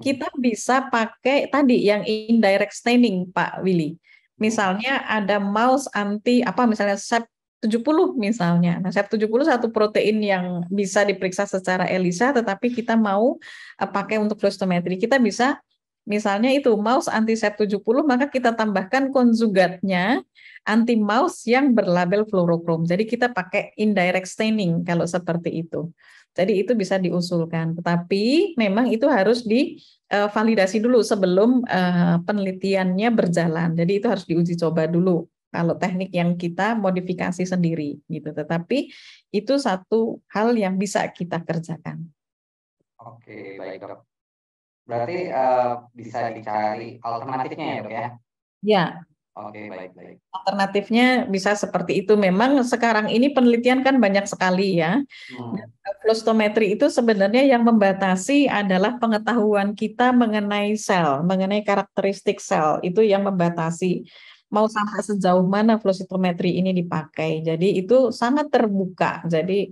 Speaker 1: Kita bisa pakai tadi yang indirect staining Pak Willy. Misalnya ada mouse anti misalnya SEP70 misalnya. Nah, SEP70 satu protein yang bisa diperiksa secara ELISA, tetapi kita mau pakai untuk flow cytometry. Kita bisa, misalnya itu mouse anti SEP70, maka kita tambahkan konjugatnya anti mouse yang berlabel fluorochrome. Jadi kita pakai indirect staining kalau seperti itu. Jadi itu bisa diusulkan. Tetapi memang itu harus divalidasi dulu sebelum penelitiannya berjalan. Jadi itu harus diuji coba dulu. Kalau teknik yang kita modifikasi sendiri gitu, tetapi itu satu hal yang bisa kita kerjakan.
Speaker 2: Oke, baik dok. Berarti bisa dicari alternatifnya ya dok ya?
Speaker 1: Ya.
Speaker 2: Oke, baik.
Speaker 1: Alternatifnya bisa seperti itu. Memang sekarang ini penelitian kan banyak sekali ya. Flow cytometry itu sebenarnya yang membatasi adalah pengetahuan kita mengenai sel, mengenai karakteristik sel. Itu yang membatasi. Mau sampai sejauh mana flow cytometry ini dipakai. Jadi itu sangat terbuka. Jadi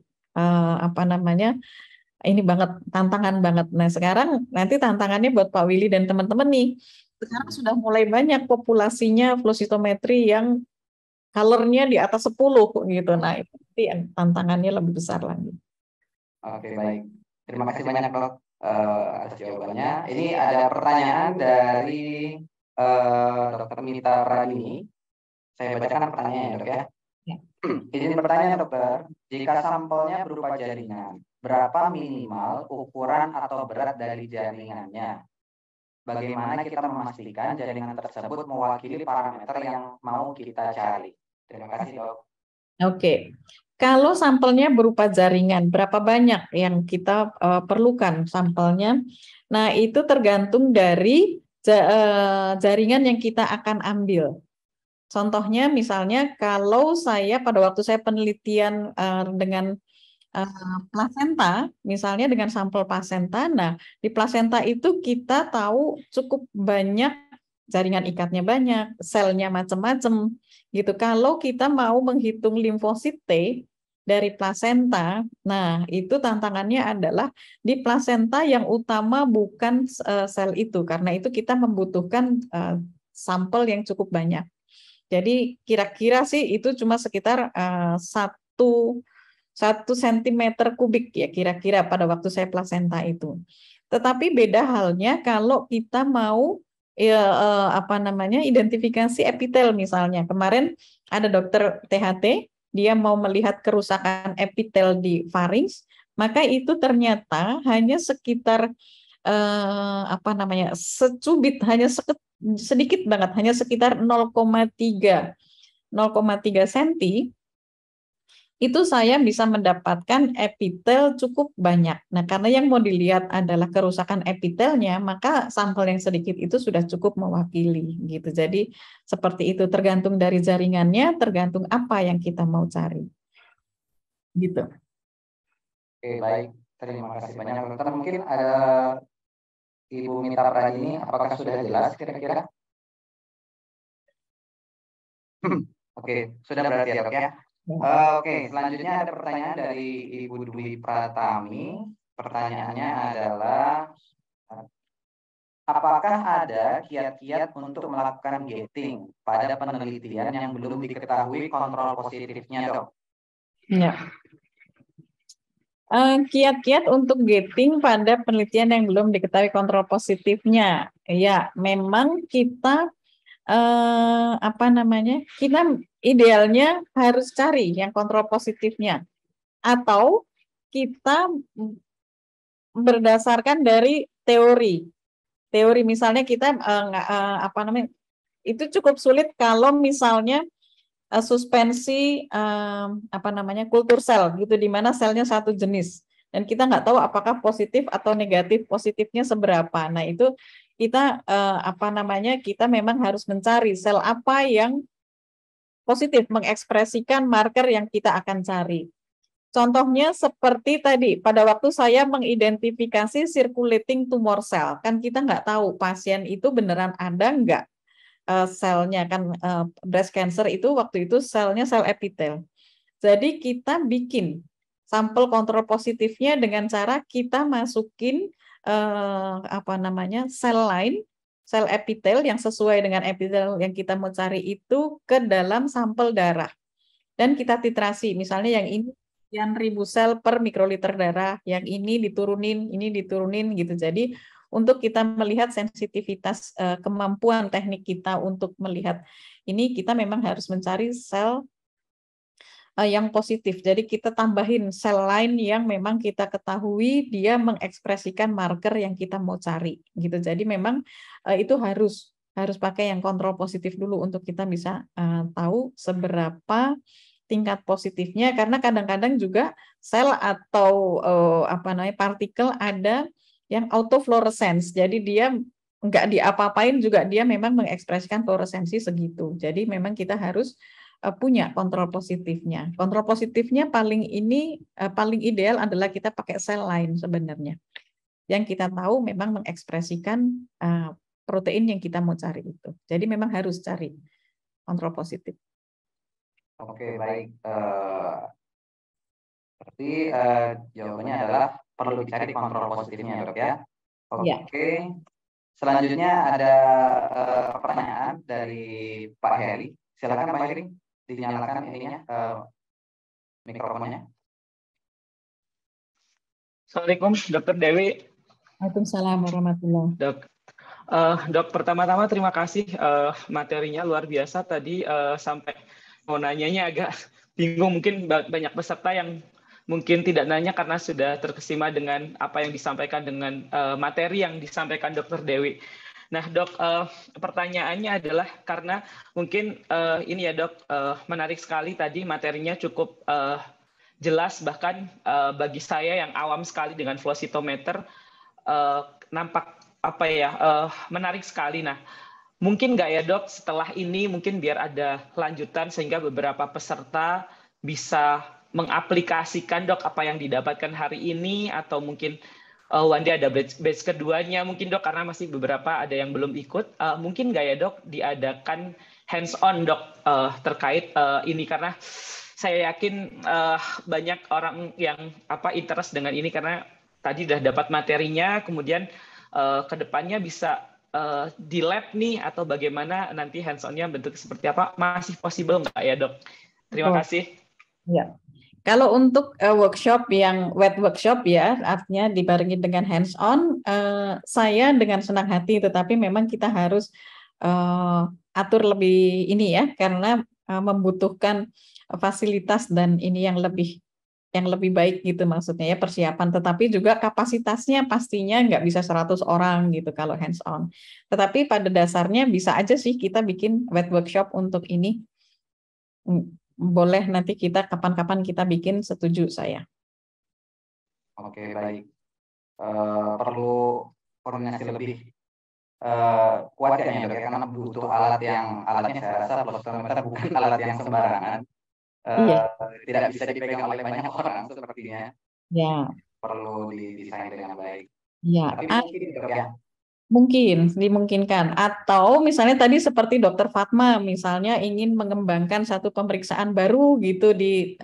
Speaker 1: ini banget tantangan banget. Nah sekarang nanti tantangannya buat Pak Willy dan teman-teman nih. sekarang sudah mulai banyak populasinya flow cytometry yang color-nya di atas 10 gitu. Nah, itu tantangannya lebih besar lagi.
Speaker 2: Oke, baik. Terima kasih banyak, Dok, atas jawabannya. Ini ada pertanyaan dari Dr. Mita Pradini. Saya bacakan pertanyaannya, Dok, ya.
Speaker 1: Ya.
Speaker 2: Izin bertanya, Dokter, jika sampelnya berupa jaringan, berapa minimal ukuran atau berat dari jaringannya? Bagaimana kita memastikan jaringan tersebut mewakili parameter yang mau kita cari? Terima kasih, Dok.
Speaker 1: Oke. Kalau sampelnya berupa jaringan, berapa banyak yang kita perlukan sampelnya? Nah, itu tergantung dari jaringan yang kita akan ambil. Contohnya misalnya kalau saya pada waktu saya penelitian dengan plasenta, misalnya dengan sampel plasenta, nah di plasenta itu kita tahu cukup banyak jaringan ikatnya banyak, selnya macam-macam gitu. Kalau kita mau menghitung limfosit T dari plasenta, nah itu tantangannya adalah di plasenta yang utama bukan sel itu, karena itu kita membutuhkan sampel yang cukup banyak. Jadi kira-kira sih itu cuma sekitar 1 sentimeter kubik ya kira-kira pada waktu saya plasenta itu. Tetapi beda halnya kalau kita mau identifikasi epitel misalnya. Kemarin ada dokter THT, dia mau melihat kerusakan epitel di farinks, maka itu ternyata hanya sekitar secubit, hanya sedikit banget, hanya sekitar 0,3 cm, itu saya bisa mendapatkan epitel cukup banyak. Nah, karena yang mau dilihat adalah kerusakan epitelnya, maka sampel yang sedikit itu sudah cukup mewakili gitu. Jadi seperti itu, tergantung dari jaringannya, tergantung apa yang kita mau cari. Gitu.
Speaker 2: Oke, baik. Terima kasih banyak, Dokter. Mungkin ada Ibu Mita Pradini, apakah sudah jelas kira-kira? Oke, sudah berarti ya, Dok, ya. Oke, selanjutnya ada pertanyaan dari Ibu Dwi Pratami. Pertanyaannya adalah, apakah ada kiat-kiat untuk melakukan gating pada penelitian yang belum diketahui kontrol positifnya, Dok?
Speaker 1: Ya. Kiat-kiat untuk gating pada penelitian yang belum diketahui kontrol positifnya, ya memang kita kita idealnya harus cari yang kontrol positifnya, atau kita berdasarkan dari teori misalnya kita itu cukup sulit kalau misalnya suspensi kultur sel gitu, di mana selnya satu jenis dan kita nggak tahu apakah positif atau negatif, positifnya seberapa. Nah itu kita kita memang harus mencari sel apa yang positif, mengekspresikan marker yang kita akan cari. Contohnya seperti tadi, pada waktu saya mengidentifikasi circulating tumor cell, kan kita nggak tahu pasien itu beneran ada nggak selnya, kan breast cancer itu waktu itu selnya sel epitel. Jadi kita bikin sampel kontrol positifnya dengan cara kita masukin sel lain, sel epitel yang sesuai dengan epitel yang kita mau cari itu ke dalam sampel darah. Dan kita titrasi, misalnya yang ini sekian ribu sel per mikroliter darah, yang ini diturunin gitu. Jadi untuk kita melihat sensitivitas kemampuan teknik kita untuk melihat ini, kita memang harus mencari sel yang positif. Jadi kita tambahin sel lain yang memang kita ketahui dia mengekspresikan marker yang kita mau cari gitu. Jadi memang itu harus pakai yang kontrol positif dulu untuk kita bisa tahu seberapa tingkat positifnya, karena kadang-kadang juga sel atau partikel ada yang autofluorescence. Jadi dia nggak diapa-apain juga dia memang mengekspresikan fluoresensi segitu. Jadi memang kita harus punya kontrol positifnya. Kontrol positifnya paling ideal adalah kita pakai sel lain sebenarnya. Yang kita tahu memang mengekspresikan protein yang kita mau cari itu. Jadi memang harus cari kontrol positif.
Speaker 2: Oke, baik. Berarti jawabannya adalah perlu dicari kontrol positifnya, Dok, ya. Oke. Selanjutnya ada pertanyaan dari Pak Heri. Silakan Pak Heri, dinyalakan ininya mikrofonnya.
Speaker 4: Assalamualaikum, Dr. Dewi.
Speaker 1: Waalaikumsalam warahmatullahi.
Speaker 4: Dok, pertama-tama terima kasih materinya luar biasa tadi, sampai mau nanyanya agak bingung, mungkin banyak peserta yang mungkin tidak nanya karena sudah terkesima dengan apa yang disampaikan dengan materi yang disampaikan Dr. Dewi. Nah Dok, pertanyaannya adalah karena mungkin ini ya Dok, menarik sekali tadi materinya cukup jelas, bahkan bagi saya yang awam sekali dengan flow cytometer nampak menarik sekali. Nah, mungkin nggak ya Dok, setelah ini mungkin biar ada lanjutan sehingga beberapa peserta bisa mengaplikasikan Dok apa yang didapatkan hari ini, atau mungkin one day ada batch keduanya mungkin Dok, karena masih beberapa ada yang belum ikut. Mungkin nggak ya Dok diadakan hands on Dok terkait ini, karena saya yakin banyak orang yang interest dengan ini karena tadi sudah dapat materinya, kemudian kedepannya bisa di lab nih, atau bagaimana nanti hands on-nya bentuk seperti apa, masih possible nggak ya Dok? Terima kasih.
Speaker 1: Ya. Kalau untuk workshop yang wet workshop ya, artinya dibarengi dengan hands on, saya dengan senang hati, tetapi memang kita harus atur lebih ini ya, karena membutuhkan fasilitas dan ini yang lebih baik gitu maksudnya ya, persiapan, tetapi juga kapasitasnya pastinya nggak bisa 100 orang gitu kalau hands on. Tetapi pada dasarnya bisa aja sih kita bikin wet workshop untuk ini. Boleh nanti kita kapan-kapan kita bikin, setuju saya.
Speaker 2: Oke, baik. Perlu koordinasi lebih kuat ya Dok, karena butuh alatnya saya rasa flow cytometer bukan alat yang sembarangan. Tidak bisa dipegang oleh banyak orang sepertinya.
Speaker 1: Ya.
Speaker 2: Perlu didesain dengan baik.
Speaker 1: Ya.
Speaker 2: Tapi mungkin Dok ya.
Speaker 1: Mungkin, dimungkinkan. Atau misalnya tadi seperti Dr. Fatma, misalnya ingin mengembangkan satu pemeriksaan baru gitu di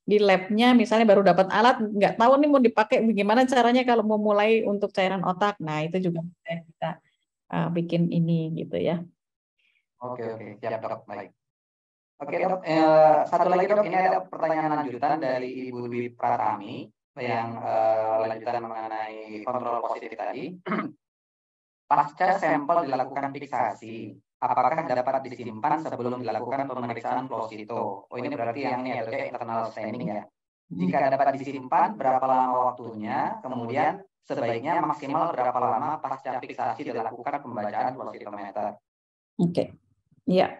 Speaker 1: di labnya, misalnya baru dapat alat, nggak tahu nih mau dipakai bagaimana caranya kalau mau mulai untuk cairan otak. Nah itu juga kita bikin ini gitu ya.
Speaker 2: Oke, siap Dok, baik. Oke Dok, satu lagi Dok, ini ada pertanyaan lanjutan dari Ibu Dwi Pratami yang lanjutan mengenai kontrol positif tadi. Pasca sampel dilakukan fiksasi, apakah dapat disimpan sebelum dilakukan pemeriksaan flow cyto? Oh ini berarti yang ini ya, internal staining ya. Jika dapat disimpan, berapa lama waktunya? Kemudian sebaiknya maksimal berapa lama pasca fiksasi dilakukan pembacaan flow cytometer?
Speaker 1: Oke, ya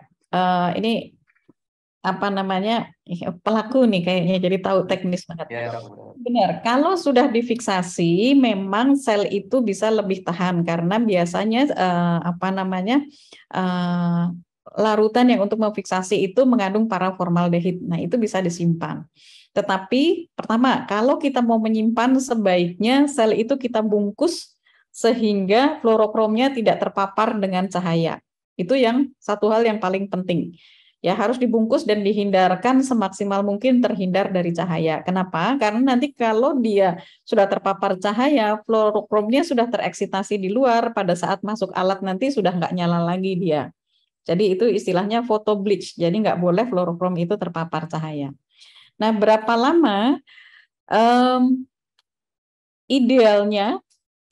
Speaker 1: ini pelaku nih kayaknya, jadi tahu teknis banget.
Speaker 2: Ya,
Speaker 1: benar, kalau sudah difiksasi memang sel itu bisa lebih tahan karena biasanya larutan yang untuk memfiksasi itu mengandung paraformaldehid. Nah, itu bisa disimpan. Tetapi pertama, kalau kita mau menyimpan, sebaiknya sel itu kita bungkus sehingga fluorokromnya tidak terpapar dengan cahaya. Itu yang satu hal yang paling penting. Ya, harus dibungkus dan dihindarkan semaksimal mungkin terhindar dari cahaya. Kenapa? Karena nanti kalau dia sudah terpapar cahaya, fluorokromnya sudah tereksitasi di luar, pada saat masuk alat nanti sudah nggak nyala lagi dia. Jadi itu istilahnya photo bleach, jadi nggak boleh fluorokrom itu terpapar cahaya. Nah, berapa lama? Idealnya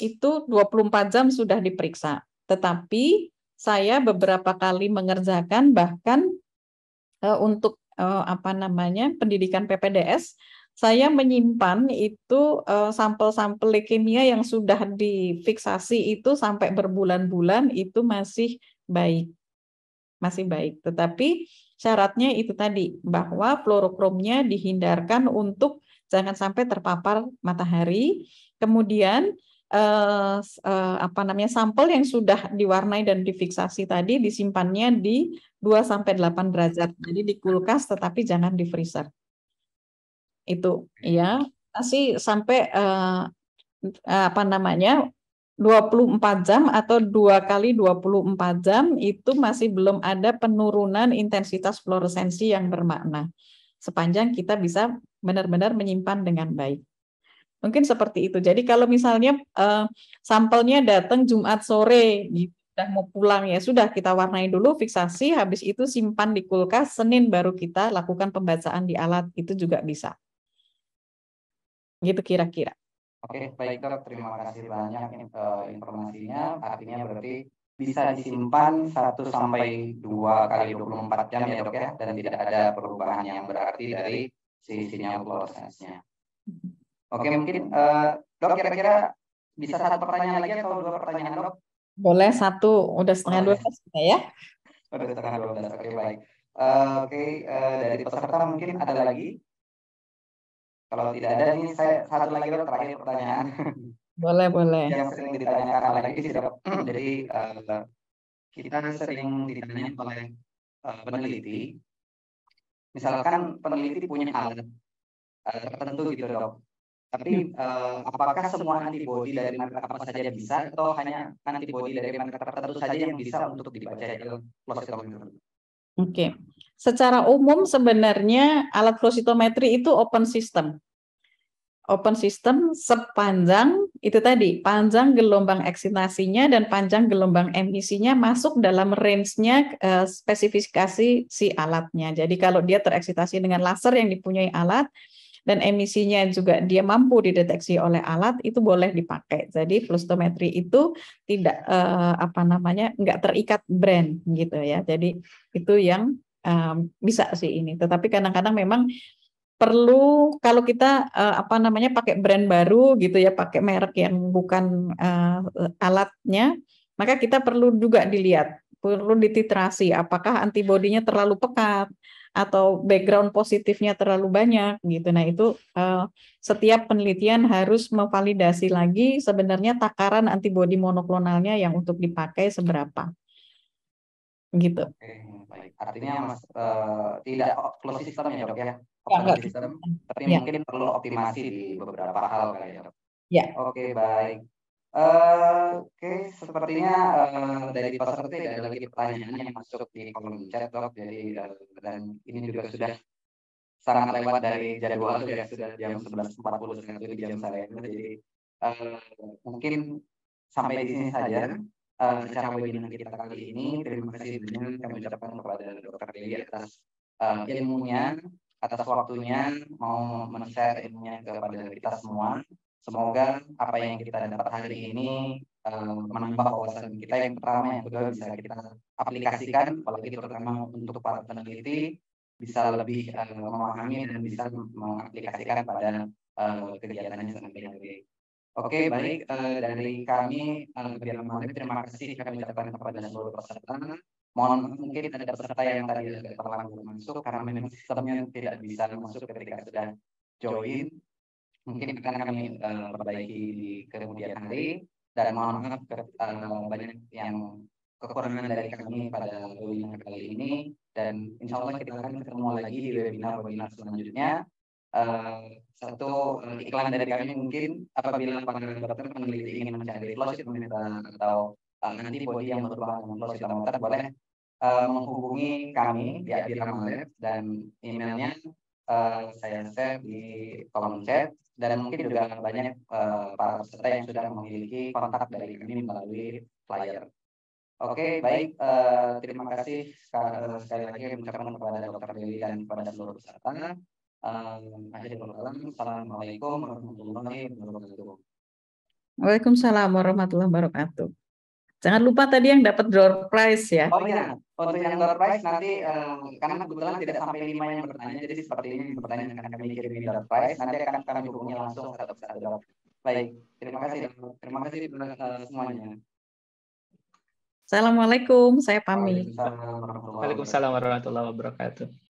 Speaker 1: itu 24 jam sudah diperiksa. Tetapi saya beberapa kali mengerjakan bahkan untuk pendidikan PPDS, saya menyimpan itu sampel-sampel leukemia yang sudah difiksasi itu sampai berbulan-bulan itu masih baik. Tetapi syaratnya itu tadi, bahwa fluorokromnya dihindarkan untuk jangan sampai terpapar matahari. Kemudian sampel yang sudah diwarnai dan difiksasi tadi disimpannya di 2-8 derajat. Jadi di kulkas tetapi jangan di freezer. Itu ya, masih sampai 24 jam atau 2 kali 24 jam itu masih belum ada penurunan intensitas fluoresensi yang bermakna. Sepanjang kita bisa benar-benar menyimpan dengan baik. Mungkin seperti itu. Jadi kalau misalnya sampelnya datang Jumat sore, sudah mau pulang ya sudah kita warnai dulu fiksasi, habis itu simpan di kulkas, Senin baru kita lakukan pembacaan di alat, itu juga bisa. Gitu kira-kira.
Speaker 2: Oke, baik Dok, terima kasih banyak informasinya. Artinya berarti bisa disimpan 1 sampai 2 kali 24 jam ya Dok ya, dan tidak ada perubahan yang berarti dari si sinyal fluoresensnya. Oke, mungkin Dok kira-kira bisa 1 pertanyaan lagi atau 2 pertanyaan Dok?
Speaker 1: Boleh 1, udah setengah 12 kita ya.
Speaker 2: Udah setengah 12, oke baik. Oke, dari peserta mungkin ada lagi? Kalau tidak ada nih saya 1 lagi Dok, terakhir pertanyaan.
Speaker 1: Boleh, boleh.
Speaker 2: Yang sering ditanyakan lagi sih Dok. Jadi kita sering ditanya oleh peneliti, misalkan peneliti punya alat tertentu gitu Dok. Tapi apakah semua antibodi dari marker apa saja bisa atau hanya antibodi dari marker tertentu saja yang bisa untuk dibaca dalam flow cytometry?
Speaker 1: Oke. Secara umum sebenarnya alat flow cytometry itu open system. Open system sepanjang itu tadi, panjang gelombang eksitasinya dan panjang gelombang emisinya masuk dalam range-nya spesifikasi si alatnya. Jadi kalau dia tereksitasi dengan laser yang dipunyai alat dan emisinya juga dia mampu dideteksi oleh alat, itu boleh dipakai. Jadi flow cytometry itu tidak nggak terikat brand gitu ya. Jadi itu yang bisa sih ini. Tetapi kadang-kadang memang perlu kalau kita pakai brand baru gitu ya, pakai merek yang bukan alatnya, maka kita perlu juga dilihat, perlu dititrasi apakah antibodinya terlalu pekat atau background positifnya terlalu banyak gitu. Nah, itu setiap penelitian harus memvalidasi lagi sebenarnya takaran antibodi monoklonalnya yang untuk dipakai seberapa. Gitu.
Speaker 2: Oke, baik. Artinya Mas tidak closed system ya Dok ya?
Speaker 1: Open
Speaker 2: system, tapi
Speaker 1: ya.
Speaker 2: mungkin perlu optimasi di beberapa hal kali ya Dok.
Speaker 1: Ya.
Speaker 2: Oke, baik. Oke, sepertinya dari peserta tidak ada lagi pertanyaan yang masuk di kolom chat Dok. Jadi dan ini juga sudah sangat lewat dari jadwal ya, sudah jam 11.40 sekarang itu jam saya. Jadi mungkin sampai di sini saja acara webinar kita kali ini. Terima kasih banyak kami ucapkan kepada Dr. Dewi atas ilmunya, atas waktunya mau men-share ilmunya kepada kita semua. Semoga apa yang kita dapat hari ini menambah wawasan kita yang pertama, yang kedua bisa kita aplikasikan, apalagi terutama untuk para peneliti bisa lebih memahami dan bisa mengaplikasikan pada kegiatannya sehari-hari. Oke, baik. Dari kami, terima kasih kami ucapkan kepada seluruh peserta. Mohon maaf mungkin ada peserta yang tadi agak terlambat masuk karena memang sistemnya tidak bisa masuk ketika sudah join. Mungkin akan kami perbaiki di kemudian hari. Dan mohon maaf banyak yang kekurangan dari kami pada webinar kali ini. Dan insya Allah kita akan ketemu lagi di webinar-webinar selanjutnya. Satu iklan dari kami mungkin apabila para dokter peneliti ingin mencari flow cytometer atau antibody yang berhubungan dengan flow cytometer boleh menghubungi kami di Abirama Lab dan emailnya saya share di kolom chat dan mungkin juga banyak para peserta yang sudah memiliki kontak dari kami melalui flyer. Oke, baik. Terima kasih sekali lagi kami ucapkan kepada Dr. Dewi dan kepada seluruh peserta. Assalamualaikum warahmatullahi wabarakatuh.
Speaker 1: Waalaikumsalam warahmatullahi wabarakatuh. Jangan lupa tadi yang dapat door prize ya.
Speaker 2: Oh iya, untuk yang door prize nanti karena kebetulan tidak sampai 5 yang bertanya, jadi seperti ini bertanya akan kami kirim door prize. Nanti akan kami hubungi langsung satu persatu. Baik, terima kasih semuanya.
Speaker 1: Assalamualaikum, saya pamit.
Speaker 2: Waalaikumsalam warahmatullahi
Speaker 4: Waalaikumsalam warahmatullahi wabarakatuh.